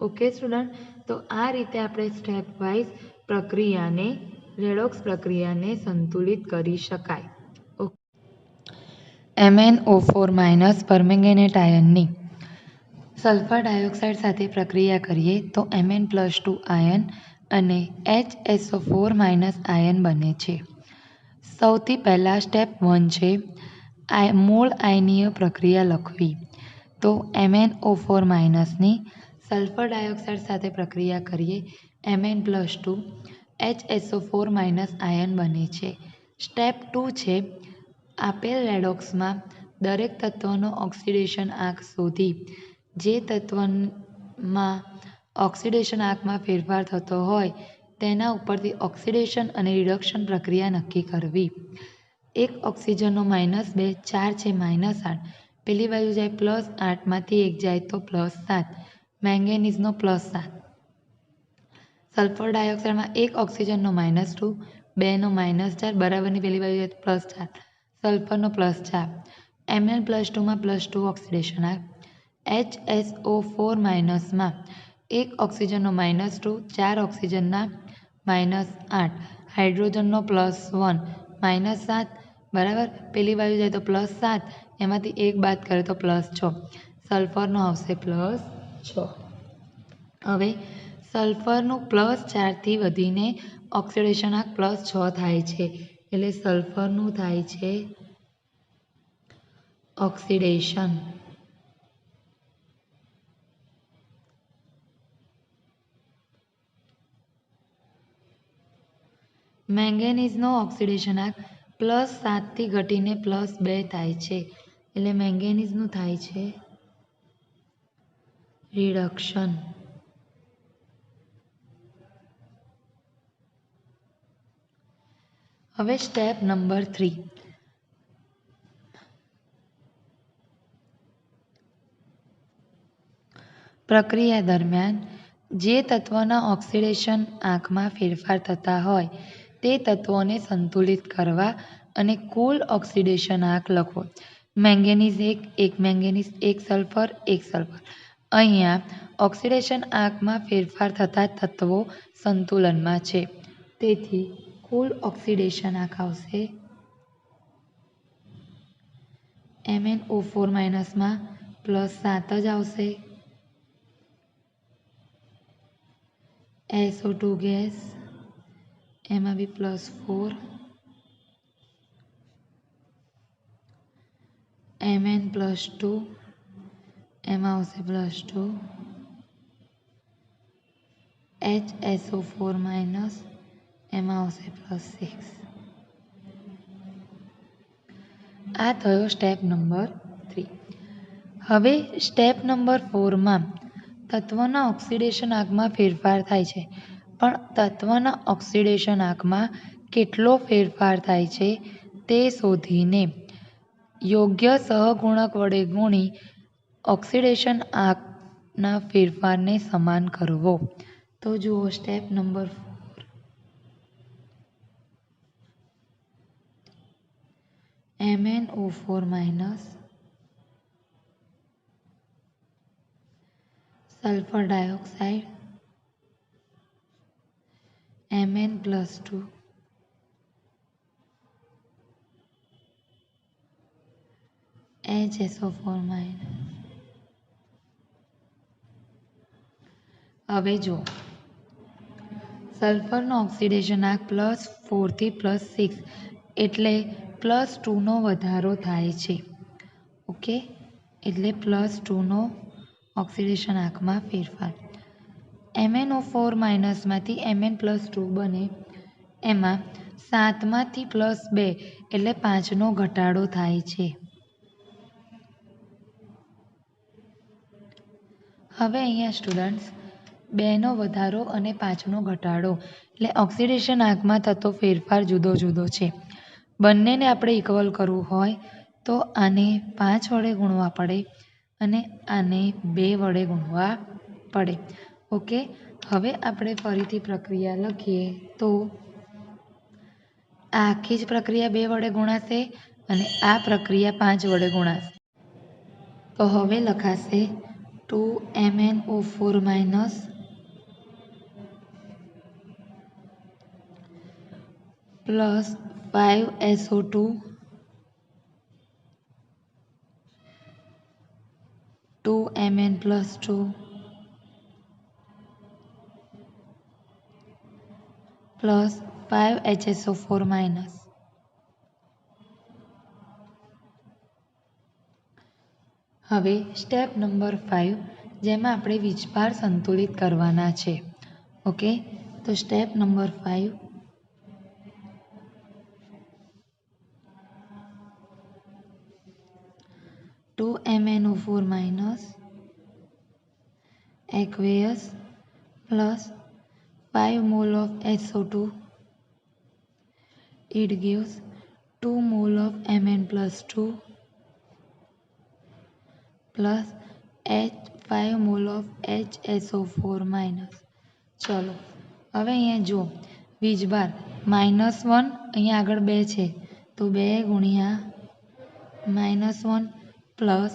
ઓકે સ્ટુડન્ટ, તો આ રીતે આપણે સ્ટેપ વાઇઝ પ્રક્રિયાને રેડોક્સ પ્રક્રિયાને સંતુલિત કરી શકાય. MnO4- પરમેંગેનેટ આયનની સલ્ફર ડાયોક્સાઇડ સાથે પ્રક્રિયા કરીએ તો Mn+2 આયન અને HSO4- આયન બને છે. સૌથી પહેલાં સ્ટેપ 1 છે મૂળ આયનીય પ્રક્રિયા લખવી. તો MnO4- સલ્ફર ડાયોક્સાઇડ સાથે પ્રક્રિયા કરીએ Mn+2 HSO4- આયન બને છે. સ્ટેપ 2 છે આપેલ રેડોક્સમાં દરેક તત્વનો ઓક્સિડેશન આંક શોધી જે તત્વમાં ઓક્સિડેશન આંકમાં ફેરફાર થતો હોય તેના ઉપરથી ઓક્સિડેશન અને રિડક્શન પ્રક્રિયા નક્કી કરવી. એક ઓક્સિજનનો -2 4 છે -8. પેલી બાજુ જાય +8 માંથી 1 જાય તો +7. મેંગેનીઝનો +7. સલ્ફર ડાયોક્સાઇડમાં એક ઓક્સિજનનો -2 2નો -4 બરાબરની પેલી બાજુ જાય +4. સલ્ફરનો +4. Mn+2માં +2 ઓક્સિડેશન આંક. HSO4- એક ઓક્સિજનનો -2 4 ઓક્સિજનના -8. હાઇડ્રોજનનો +1 -7 બરાબર. પેલી બાજુ જાય તો +7 એમાંથી 1 બાદ કરે તો +6. સલ્ફરનો આવશે +6. હવે સલ્ફરનું +4થી વધીને ઓક્સિડેશન આંક +6 થાય છે એટલે સલ્ફરનું થાય છે ઓક્સિડેશન. મેંગેનીઝનો ઓક્સિડેશનાંક +7 ઘટીને +2 થાય છે, એટલે મેંગેનીઝનું થાય છે રિડક્શન. હવે સ્ટેપ નંબર 3. પ્રક્રિયા દરમિયાન જે તત્વના ઓક્સિડેશન આંકમાં ફેરફાર થતા હોય તે તત્વોને સંતુલિત કરવા અને કુલ ઓક્સિડેશન આંક લખો. Manganese 1 manganese 1 sulphur 1 sulphur. અહીંયા ઓક્સિડેશન આંકમાં ફેરફાર થતા તત્વો સંતુલનમાં છે, તેથી કુલ ઓક્સિડેશન આંક આવશે MnO4- માં +7 જ આવશે. SO2 ગેસ એમાં બી +4. Mn+2 એમાં આવશે +2. HSO4- એમાં આવશે +6. આ થયો સ્ટેપ નંબર 3. હવે સ્ટેપ નંબર 4માં તત્વના ઓક્સિડેશન આંકમાં ફેરફાર થાય છે, પણ તત્વના ઓક્સિડેશન આંકમાં કેટલો ફેરફાર થાય છે તે શોધીને યોગ્ય સહગુણક વડે ગુણી ઓક્સિડેશન આંકના ફેરફારને સમાન કરવો. તો જુઓ step number 4. MnO4- sulphur dioxide Mn+2 HSO4-. હવે જો સલ્ફરનો ઓક્સિડેશન આંક +4 થી +6 એટલે +2નો વધારો થાય છે. ઓકે, એટલે +2નો ઓક્સિડેશન આંકમાં ફેરફાર. MnO4- માંથી Mn+2 બને, એમાં 7માંથી +2 એટલે 5નો ઘટાડો થાય છે. હવે અહીંયા સ્ટુડન્ટ્સ 2નો વધારો અને 5નો ઘટાડો એટલે ઓક્સિડેશન આંકમાં થતો ફેરફાર જુદો જુદો છે. બંનેને આપણે ઇક્વલ કરવું હોય તો આને 5 વડે ગુણવા પડે અને આને 2 વડે ગુણવા પડે. ઓકે, હવે આપણે ફરીથી પ્રક્રિયા લખીએ તો આ આખી જ પ્રક્રિયા 2 વડે ગુણાશે અને આ પ્રક્રિયા 5 વડે ગુણાશે. તો હવે લખાશે 2MnO4- +5SO2 2Mn+2 +5HSO4-. હવે સ્ટેપ નંબર 5 જેમાં આપણે વીજભાર સંતુલિત કરવાના છે. ઓકે, તો step number 5. MnO4- aqueous +5 mole of SO2, it gives 2 mole of Mn+2 plus 5 mole of HSO4-. ચલો હવે અહીંયા જો વીજભાર -1 અહીંયા આગળ 2 છે તો 2 ગુણ્યા -1 પ્લસ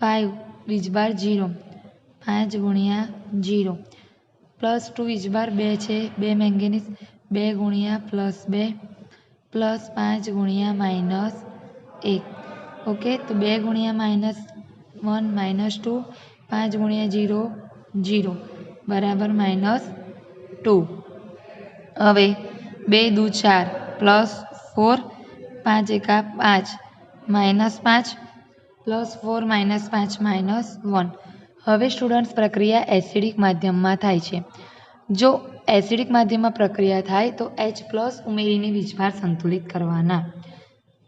5 વીજભાર 0 5 ગુણ્યા 0 +2 વીજભાર 2 છે 2 મેંગેનીઝ 2 ગુણ્યા +2 પ્લસ 5 ગુણ્યા -1. ઓકે, તો 2 ગુણ્યા -1 -2 5 ગુણ્યા 0 0 બરાબર -2. હવે 2 દુ 4 +4 5 એકા 5 -5 +4 -5 -1. હવે સ્ટુડન્ટ્સ પ્રક્રિયા એસિડિક માધ્યમમાં થાય છે. જો એસિડિક માધ્યમમાં પ્રક્રિયા થાય તો H+ ઉમેરીને વીજભાર સંતુલિત કરવાના.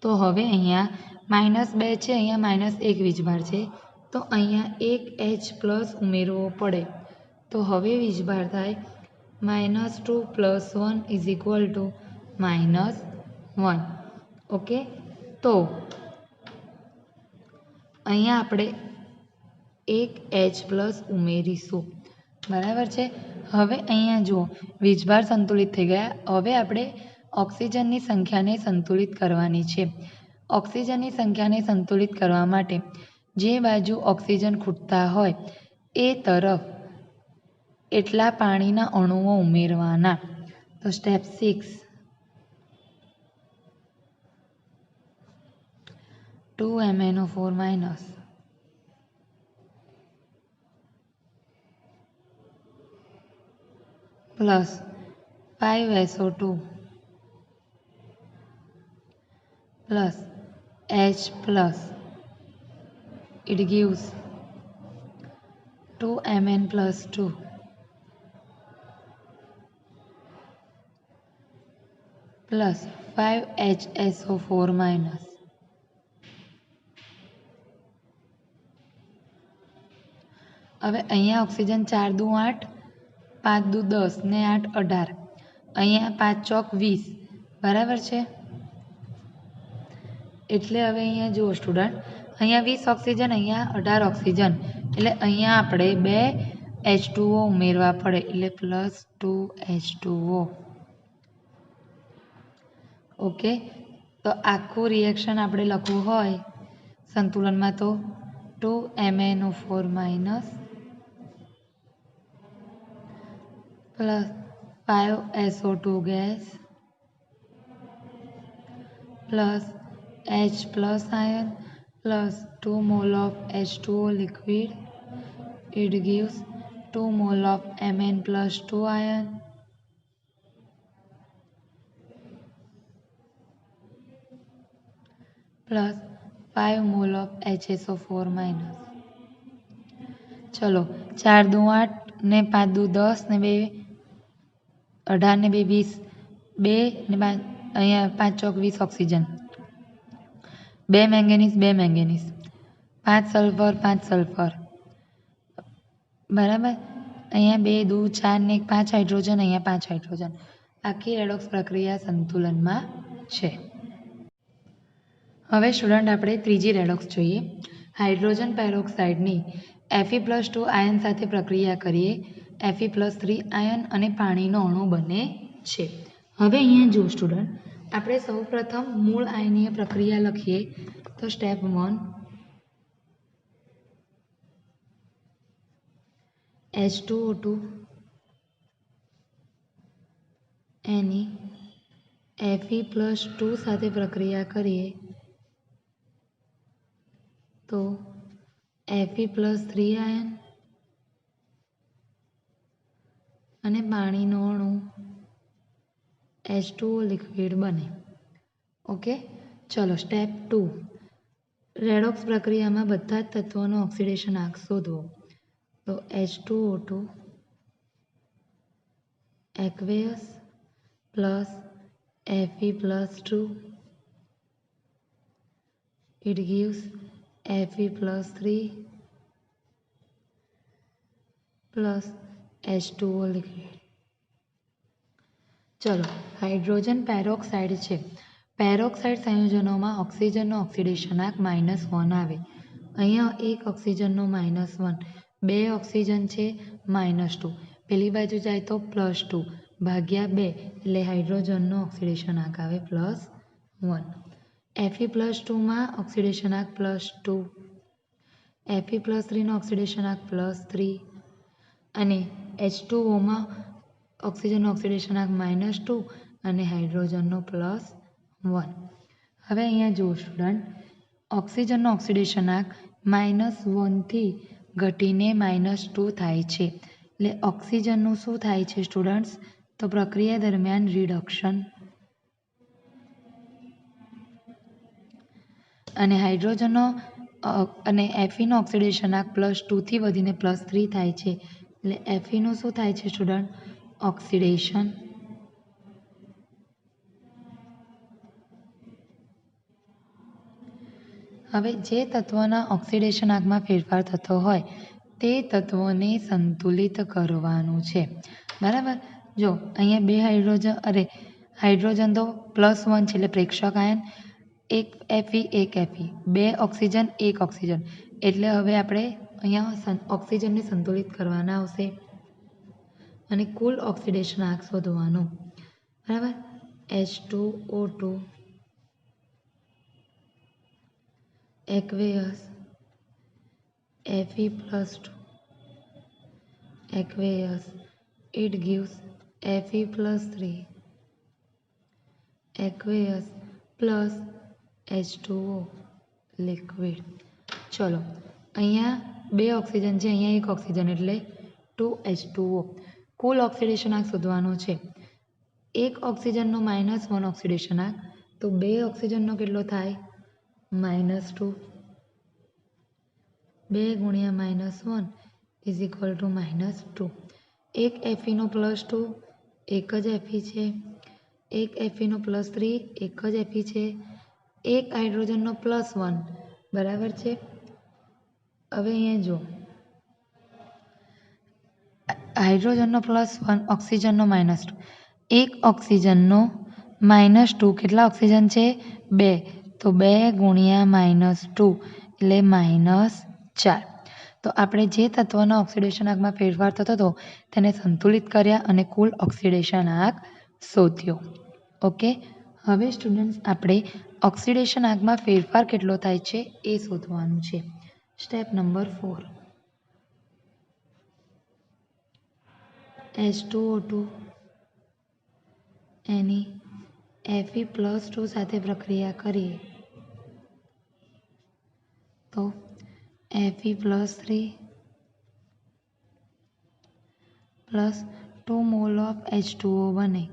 તો હવે અહીંયા -2 છે, અહીંયા -1 વીજભાર છે, તો અહીંયા એક H+ ઉમેરવો પડે. તો હવે વીજભાર થાય -2 + 1 = -1. ઓકે, તો અહીંયા આપણે એક H+ ઉમેરીશું. બરાબર છે. હવે અહીંયા જુઓ વીજભાર સંતુલિત થઈ ગયા. હવે આપણે ઓક્સિજનની સંખ્યાને સંતુલિત કરવાની છે. ઓક્સિજનની સંખ્યાને સંતુલિત કરવા માટે જે બાજુ ઓક્સિજન ખૂટતા હોય એ તરફ એટલા પાણીના અણુઓ ઉમેરવાના. તો step 6, 2 MnO4- plus 5 SO2 plus H+. It gives 2 Mn+2 plus 5 HSO4-. હવે અહીંયા ઓક્સિજન 4 દુ 8, 5 દુ 10 ને 8 18. અહીંયા 5 ચોક 20. બરાબર છે. એટલે હવે અહીંયા જુઓ સ્ટુડન્ટ, અહીંયા 20 ઓક્સિજન, અહીંયા 18 ઓક્સિજન, એટલે અહીંયા આપણે 2 H2O ઉમેરવા પડે, એટલે +2 H2O. ઓકે, તો આખું રિએક્શન આપણે લખવું હોય સંતુલનમાં તો 2 MnO4- plus 5 SO2 gas plus H+ ion plus 2 mole of H2O liquid. It gives 2 mole of Mn+2 ion plus 5 mole of HSO4-. ચલો 4 દુ 8 ને 5 દુ 10 ને 2 18 ને 2 20, 2 ને 5 અહીંયા 5 ચોક 20 oxygen, 2 manganese 2 manganese, 5 sulphur 5 sulphur. બરાબર. અહીંયા 2 દુ 4 ને 5 હાઇડ્રોજન, અહીંયા 5 હાઇડ્રોજન. આખી રેડોક્સ પ્રક્રિયા સંતુલનમાં છે. હવે સ્ટુડન્ટ આપણે ત્રીજી રેડોક્સ જોઈએ. હાઇડ્રોજન પેરોક્સાઇડની Fe+2 આયન સાથે પ્રક્રિયા કરીએ, Fe+3 આયન અને પાણીનો અણુ બને છે. હવે અહીંયા જો સ્ટુડન્ટ, આપણે સૌપ્રથમ મૂળ આયનીય પ્રક્રિયા લખીએ. તો સ્ટેપ 1, H2O2 એની Fe+2 સાથે પ્રક્રિયા કરીએ તો Fe+3 આયન અને પાણીનો અણુ H2O લિક્વિડ બને. ઓકે, ચલો સ્ટેપ 2, રેડોક્સ પ્રક્રિયામાં બધા જ તત્વોનો ઓક્સિડેશન આંક શોધવો. તો H2O2 aqueous plus Fe+2, it gives Fe+3 plus H2O liquid. ચલો, હાઇડ્રોજન પેરોક્સાઇડ છે. પેરોક્સાઇડ સંયોજનોમાં ઓક્સિજનનો ઓક્સિડેશનાંક -1 આવે. અહીંયા એક ઓક્સિજનનો -1, 2 ઓક્સિજન છે -2, પેલી બાજુ જાય તો +2 ભાગ્યા 2, એટલે હાઇડ્રોજનનો ઓક્સિડેશનાંક આવે +1. Fe+2માં ઓક્સિડેશનાંક +2, Fe+3નો ઓક્સિડેશનાંક +3 અને H2Oમાં ઓક્સિજનનો ઓક્સિડેશનાંક -2 અને હાઇડ્રોજનનો +1. હવે અહીંયા જુઓ સ્ટુડન્ટ, ઓક્સિજનનો ઓક્સિડેશનાંક -1 થી ઘટીને -2 થાય છે. એટલે ઓક્સિજનનું શું થાય છે સ્ટુડન્ટ્સ? તો પ્રક્રિયા દરમિયાન રિડક્શન, અને હાઇડ્રોજનનો અને Feનો ઓક્સિડેશનાંક +2 થી વધીને +3 થાય છે. એટલે Feનું શું થાય છે સ્ટુડન્ટ? ઓક્સિડેશન હવે જે તત્વના ઓક્સિડેશનાંકમાં ફેરફાર થતો હોય તે તત્વોને સંતુલિત કરવાનું છે, બરાબર. જો અહીંયા બે હાઇડ્રોજન તો +1 છે એટલે પ્રેક્ષક આયન, એક Fe બે ઓક્સિજન એક ઓક્સિજન, એટલે હવે આપણે અહીંયા ઓક્સિજનને સંતુલિત કરવાના આવશે અને કુલ ઓક્સિડેશનાંક શોધવાનું, બરાબર. H2O2 aqueous Fe+2 aqueous, it gives Fe+3 aqueous plus H2O liquid. ચલો અહીંયા બે ઓક્સિજન છે, અહીંયા એક ઓક્સિજન એટલે 2H2O. કુલ ઓક્સિડેશનાંક શોધવાનો છે. એક ઓક્સિજનનો -1 ઓક્સિડેશનાંક, તો બે ઓક્સિજનનો કેટલો થાય? -2. 2 ગુણ્યા -1 ઇઝ ઇક્વલ ટુ -2. એક Feનો +2 એક જ Fe છે, એક Feનો +3 એક જ Fe છે, એક હાઇડ્રોજનનો +1, બરાબર છે. હવે અહીંયા જો હાઇડ્રોજનનો +1 ઓક્સિજનનો -2, એક ઓક્સિજનનો -2, કેટલા ઓક્સિજન છે? 2, તો 2 ગુણ્યા -2 એટલે -4. તો આપણે જે તત્વના ઓક્સિડેશનાંકમાં ફેરફાર થતો હતો તેને સંતુલિત કર્યા અને કુલ ઓક્સિડેશનાંક શોધ્યો. ઓકે, હવે સ્ટુડન્ટ્સ આપણે ઓક્સિડેશનાંકમાં ફેરફાર કેટલો થાય છે એ શોધવાનું છે. Step number 4. H2O2 એની Fe+2 સાથે પ્રક્રિયા કરીએ તો Fe+3 plus 2 mall of H2O બને.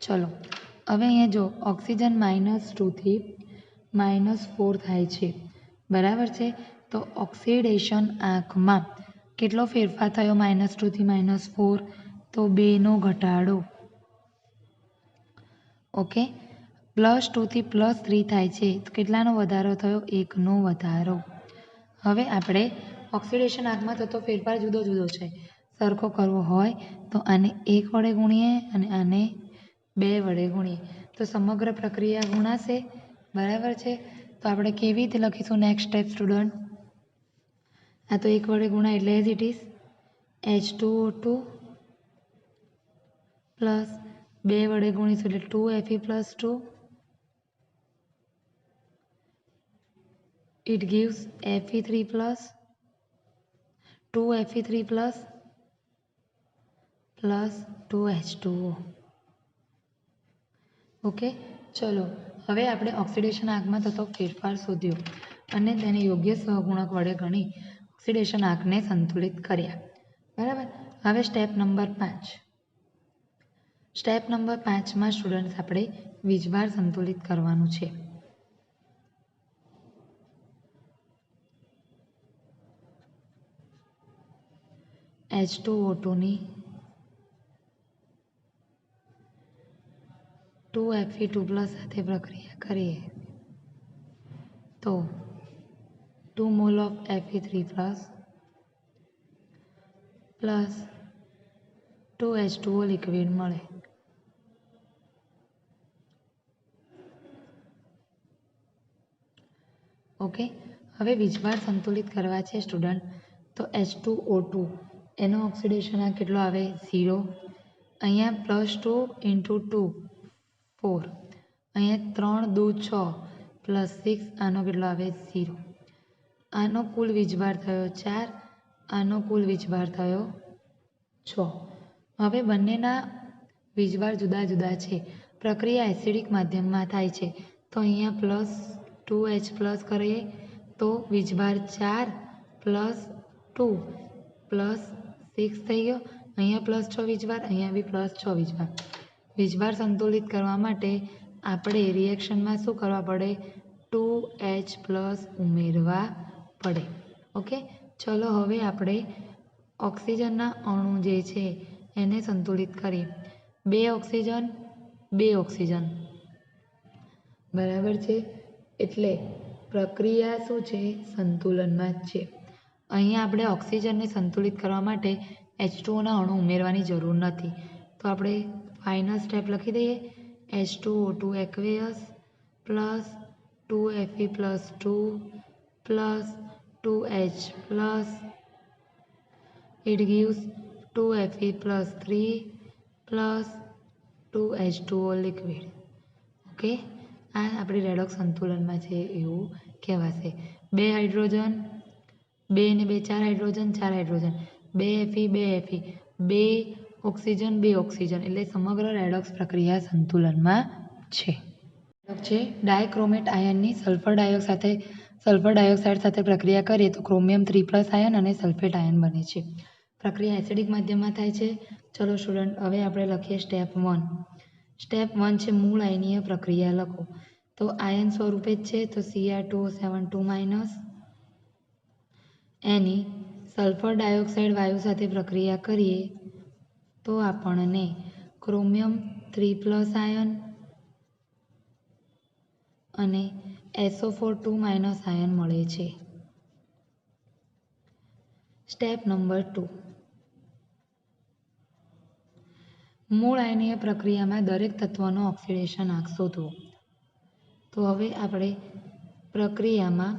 ચલો હવે અહીંયા જો ઓક્સિજન -2 થી -4 થાય છે, બરાબર છે. તો ઓક્સિડેશન આંકમાં કેટલો ફેરફાર થયો -2 થી -4? તો 2નો ઘટાડો. ઓકે, +2 થી +3 થાય છે, તો કેટલાનો વધારો થયો? 1નો વધારો. હવે આપણે ઓક્સિડેશન આંકમાં થતો ફેરફાર જુદો જુદો છે, સરખો કરવો હોય તો આને 1 વડે ગુણીએ અને આને 2 વડે ગુણીએ તો સમગ્ર પ્રક્રિયા ગુણાશે, બરાબર છે. તો આપણે કેવી રીતે લખીશું નેક્સ્ટ સ્ટેપ સ્ટુડન્ટ? આ તો 1 વડે ગુણાય એટલે as it is H2O2 plus 2 વડે ગુણીશું એટલે 2Fe+2, it gives Fe3 plus 2Fe3 plus 2H2O. Okay, ચલો હવે આપણે ઓક્સિડેશન આંકમાં થતો ફેરફાર શોધ્યો અને તેને યોગ્ય સહગુણક વડે ગણી ઓક્સિડેશન આંકને સંતુલિત કર્યા, બરાબર. હવે સ્ટેપ નંબર 5. સ્ટેપ નંબર 5માં સ્ટુડન્ટ્સ આપણે વીજભાર સંતુલિત કરવાનું છે. H2O2 ની 2Fe2+ સાથે પ્રક્રિયા કરીએ તો 2 mall of Fe3+ plus 2H2O liquid મળે. ઓકે, હવે વીજભાર સંતુલિત કરવા છે સ્ટુડન્ટ, તો H2O2 એનો ઓક્સિડેશનાંક કેટલો આવે? 0. અહીંયા +2 × 2 4, અહીંયા 3 દૂ 6 પ્લસ 6, આનો કેટલો આવે? 0. આનો કુલ વીજભાર થયો 4, આનો કુલ વીજભાર થયો 6. હવે બંનેના વીજભાર જુદા જુદા છે, પ્રક્રિયા એસિડિક માધ્યમમાં થાય છે, તો અહીંયા +2H+ કરીએ તો વીજભાર 4 + 2 + 6 થઈ ગયો. અહીંયા +6 વીજભાર, અહીંયા બી +6 વીજભાર. વીજભાર સંતુલિત કરવા માટે આપણે રિએક્શનમાં શું કરવા પડે? 2H+ ઉમેરવા પડે. ઓકે, ચલો હવે આપણે ઓક્સિજનના અણુ જે છે એને સંતુલિત કરીએ. 2 ઓક્સિજન 2 ઓક્સિજન બરાબર છે. એટલે પ્રક્રિયા શું છે? સંતુલનમાં જ છે. અહીંયા આપણે ઓક્સિજનને સંતુલિત કરવા માટે H2Oના અણુ ઉમેરવાની જરૂર નથી. તો આપણે ફાઇનલ સ્ટેપ લખી દઈએ. H2O2 aqueous plus 2Fe plus 2 plus 2H plus it gives 2Fe plus 3 plus 2H2O liquid. Okay, આ આપણી રેડોક્સ સંતુલનમાં છે એવું કહેવાશે. 2 હાઇડ્રોજન 2 ને 2 4 hydrogen 4 hydrogen 2 Fe 2 Fe 2 oxygen 2 oxygen એટલે સમગ્ર રેડોક્સ પ્રક્રિયા સંતુલનમાં છે. ડાયક્રોમેટ આયનની સલ્ફર ડાયોક્સાઇડ સાથે પ્રક્રિયા કરીએ તો ક્રોમિયમ 3+ આયન અને સલ્ફેટ આયન બને છે. પ્રક્રિયા એસિડિક માધ્યમમાં થાય છે. ચલો સ્ટુડન્ટ, હવે આપણે લખીએ સ્ટેપ 1. સ્ટેપ 1 છે મૂળ આયનીય પ્રક્રિયા લખો. તો આયન સ્વરૂપે જ છે, તો Cr2O72- એની સલ્ફર ડાયોક્સાઇડ વાયુ સાથે પ્રક્રિયા કરીએ તો આપણને ક્રોમિયમ 3+ આયન અને SO4 આયન મળે છે. Step number 2. મૂળ આયનીય પ્રક્રિયામાં દરેક તત્વનો ઓક્સિડેશનાંક શોધવો. તો હવે આપણે પ્રક્રિયામાં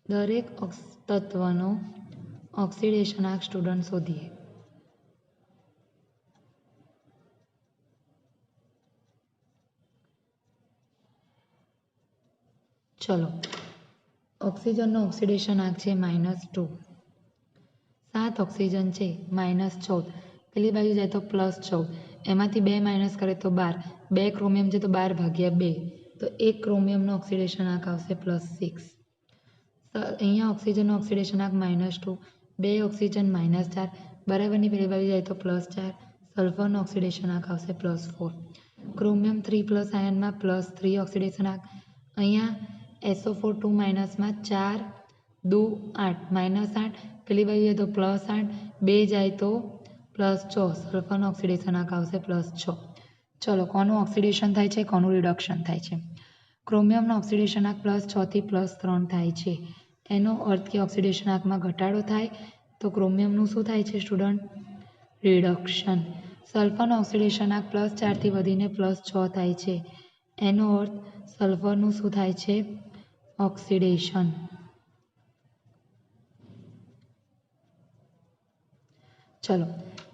દરેક તત્વનો ઓક્સિડેશનાંક સ્ટુડન્ટ શોધીએ. ચલો, ઓક્સિજનનો ઓક્સિડેશનાંક છે -2. 7 ઓક્સિજન છે -14. પેલી બાજુ જાય તો +14. એમાંથી 2 માઇનસ કરે તો 12. 2 ક્રોમિયમ છે તો 12/2. તો 1 ક્રોમિયમનો ઓક્સિડેશનાંક આવશે +6. અહીંયા ઓક્સિજનનો ઓક્સિડેશનાંક -2. 2 ઓક્સિજન -4. બરાબરની પેલી બાજુ જાય તો +4. સલ્ફરનો ઓક્સિડેશનાંક આવશે +4. ક્રોમિયમ 3+ આયનમાં +3 ઓક્સિડેશનાંક. અહીંયા SO4 માં 4 2 8 -8. પેલી બાજુ જાય તો +8. 2 જાય તો +6. સલ્ફરનો ઓક્સિડેશનાંક આવશે +6. ચલો, કોનું ઓક્સિડેશન થાય છે, કોનું રિડક્શન થાય છે? ક્રોમિયમનો ઓક્સિડેશનાંક +6 થી +3 થાય છે. એનો અર્થ કે ઓક્સિડેશનાંકમાં ઘટાડો થાય તો ક્રોમિયમનું શું થાય છે સ્ટુડન્ટ? રિડક્શન. સલ્ફરનો ઓક્સિડેશનાંક +4 થી વધીને +6 થાય છે. એનો અર્થ સલ્ફરનું શું થાય છે? ઓક્સિડેશન. ચલો,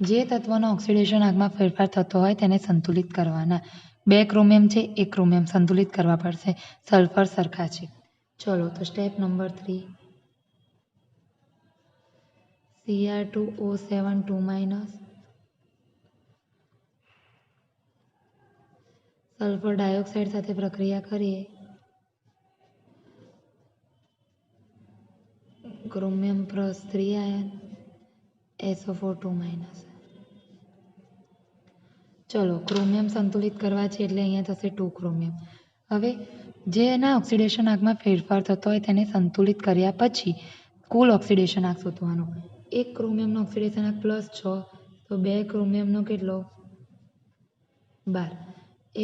જે તત્વનો ઓક્સિડેશનાંકમાં ફેરફાર થતો હોય તેને સંતુલિત કરવાના. 2 ક્રોમિયમ છે, 1 ક્રોમિયમ સંતુલિત કરવા પડશે. સલ્ફર સરખા છે. ચલો, તો step number 3. Cr2O72- sulphur dioxide સાથે પ્રક્રિયા કરીએ. ક્રોમિયમ +3 આયન SO4 ચલો, ક્રોમિયમ સંતુલિત કરવા છે એટલે અહીંયા થશે 2 ક્રોમિયમ. હવે જેના ઓક્સિડેશનાંકમાં ફેરફાર થતો હોય તેને સંતુલિત કર્યા પછી કુલ ઓક્સિડેશનાંક શોધવાનો. 1 ક્રોમિયમનો ઓક્સિડેશનાંક +6, તો 2 ક્રોમિયમનો કેટલો? 12.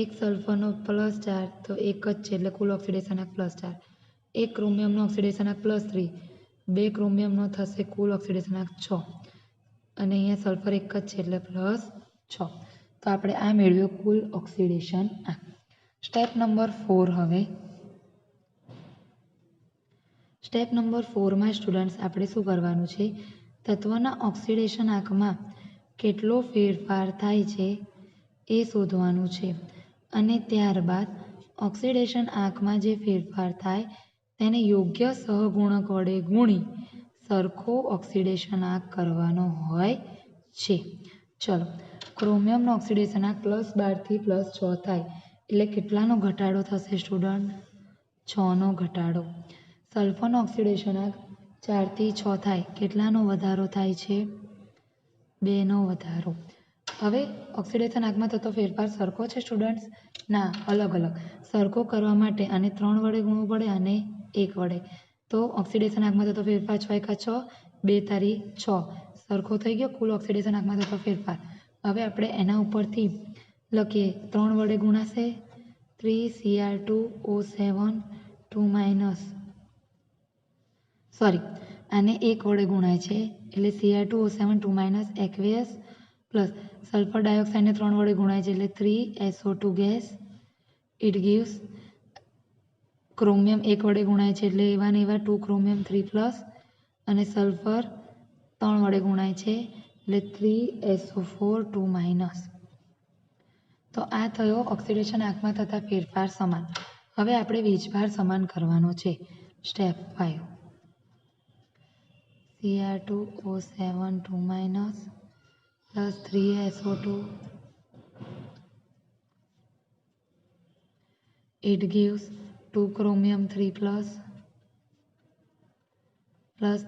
1 સલ્ફરનો +4, તો 1 જ છે એટલે કુલ ઓક્સિડેશનાંક +4. 1 ક્રોમિયમનો ઓક્સિડેશનાંક +3, 2 ક્રોમિયમનો થશે કુલ ઓક્સિડેશનાંક 6. અને અહીંયા સલ્ફર 1 જ છે એટલે +6. તો આપણે આ મેળવ્યું કુલ ઓક્સિડેશન આંક. Step number 4. હવે સ્ટેપ નંબર 4માં સ્ટુડન્ટ્સ આપણે શું કરવાનું છે? તત્વના ઓક્સિડેશન આંકમાં કેટલો ફેરફાર થાય છે એ શોધવાનું છે. અને ત્યારબાદ ઓક્સિડેશન આંકમાં જે ફેરફાર થાય તેને યોગ્ય સહગુણક વડે ગુણી સરખો ઓક્સિડેશનાંક કરવાનો હોય છે. ચલો, ક્રોમિયમનો ઓક્સિડેશનાંક +12 થી +6 થાય એટલે કેટલાનો ઘટાડો થશે સ્ટુડન્ટ? 6નો ઘટાડો. સલ્ફરનો ઓક્સિડેશનાંક 4 થી 6 થાય કેટલાનો વધારો થાય છે? 2નો વધારો. હવે ઓક્સિડેશન આંકમાં થતો ફેરફાર સરખો છે સ્ટુડન્ટ્સ? ના, અલગ અલગ. સરખો કરવા માટે આને 3 વડે ગુણવું પડે અને 1 વડે. તો ઓક્સિડેશન આંકમાં થતો ફેરફાર 6 × 6 2 × 6. સરખો થઈ ગયો કુલ ઓક્સિડેશન આંકમાં થતો ફેરફાર. હવે આપણે એના ઉપરથી લખીએ 3 વડે ગુણાશે 3Cr2O7 2 સોરી આને 1 વડે ગુણાય છે એટલે Cr2O7 2 aqueous પ્લસ સલ્ફર ડાયોક્સાઇડને 3 વડે ગુણાય છે એટલે 3SO2 gas. It gives chromium 1 વડે ગુણાય છે એટલે એવા ને એવા 2 ક્રોમિયમ 3 પ્લસ અને સલ્ફર 3 વડે ગુણાય છે એટલે 3SO4 2 તો આ થયો ઓક્સિડેશન આંકમાં થતા ફેરફાર સમાન. હવે આપણે વીજભાર સમાન કરવાનો છે. Step 5 Cr2O7 2 plus 3SO2 it gives 2 chromium 3 plus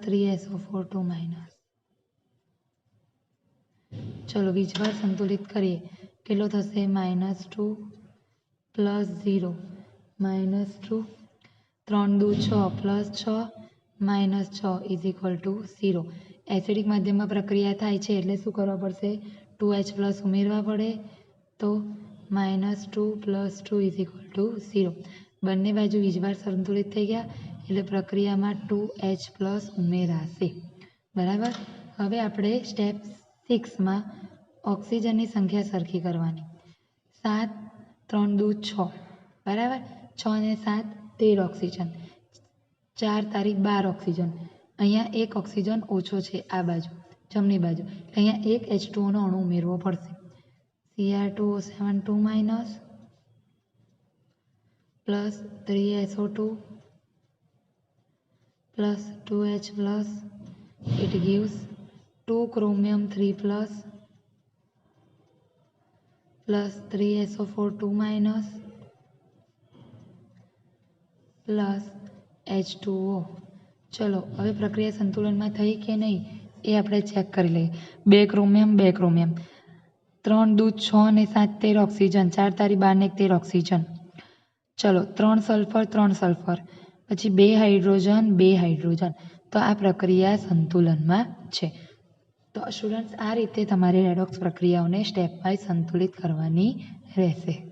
3SO4 2 ચલો વીજભાર સંતુલિત કરીએ. કેટલો થશે -2 પ્લસ 0 -2 3 દુ 6 plus 6 -6 is equal to 0. Acidic માધ્યમમાં પ્રક્રિયા થાય છે એટલે શું કરવા પડશે 2H પ્લસ ઉમેરવા પડે તો -2 પ્લસ 2 ઇઝ ઇક્વલ ટુ 0. બંને બાજુ વીજભાર સંતુલિત થઈ ગયા એટલે પ્રક્રિયામાં 2H પ્લસ ઉમેરાશે. બરાબર. હવે આપણે સ્ટેપ 6માં ઓક્સિજનની સંખ્યા સરખી કરવાની. 7 3 દુ 6 બરાબર. 6 ને 7 13 ઓક્સિજન 4 તારીખ 12 ઓક્સિજન. અહીંયા એક ઓક્સિજન ઓછો છે આ બાજુ જમણી બાજુ એટલે અહીંયા એક H2O અણુ ઉમેરવો પડશે. Cr2O7 2 plus 3SO2 plus 2H plus it gives 2 chromium 3 plus 3SO4 2 plus H2O. ચલો હવે પ્રક્રિયા સંતુલનમાં થઈ કે નહીં એ આપણે ચેક કરી લઈએ. 2 ક્રોમિયમ 2 ક્રોમિયમ 3 દુ 6 ને 7 13 ઓક્સિજન 4 તારી 12 ને 13 ઓક્સિજન. ચલો 3 સલ્ફર 3 સલ્ફર પછી 2 હાઇડ્રોજન 2 હાઇડ્રોજન. તો આ પ્રક્રિયા સંતુલનમાં છે. તો સ્ટુડન્ટ્સ આ રીતે તમારે રેડોક્સ પ્રક્રિયાઓને સ્ટેપ વાઇઝ સંતુલિત કરવાની રહેશે.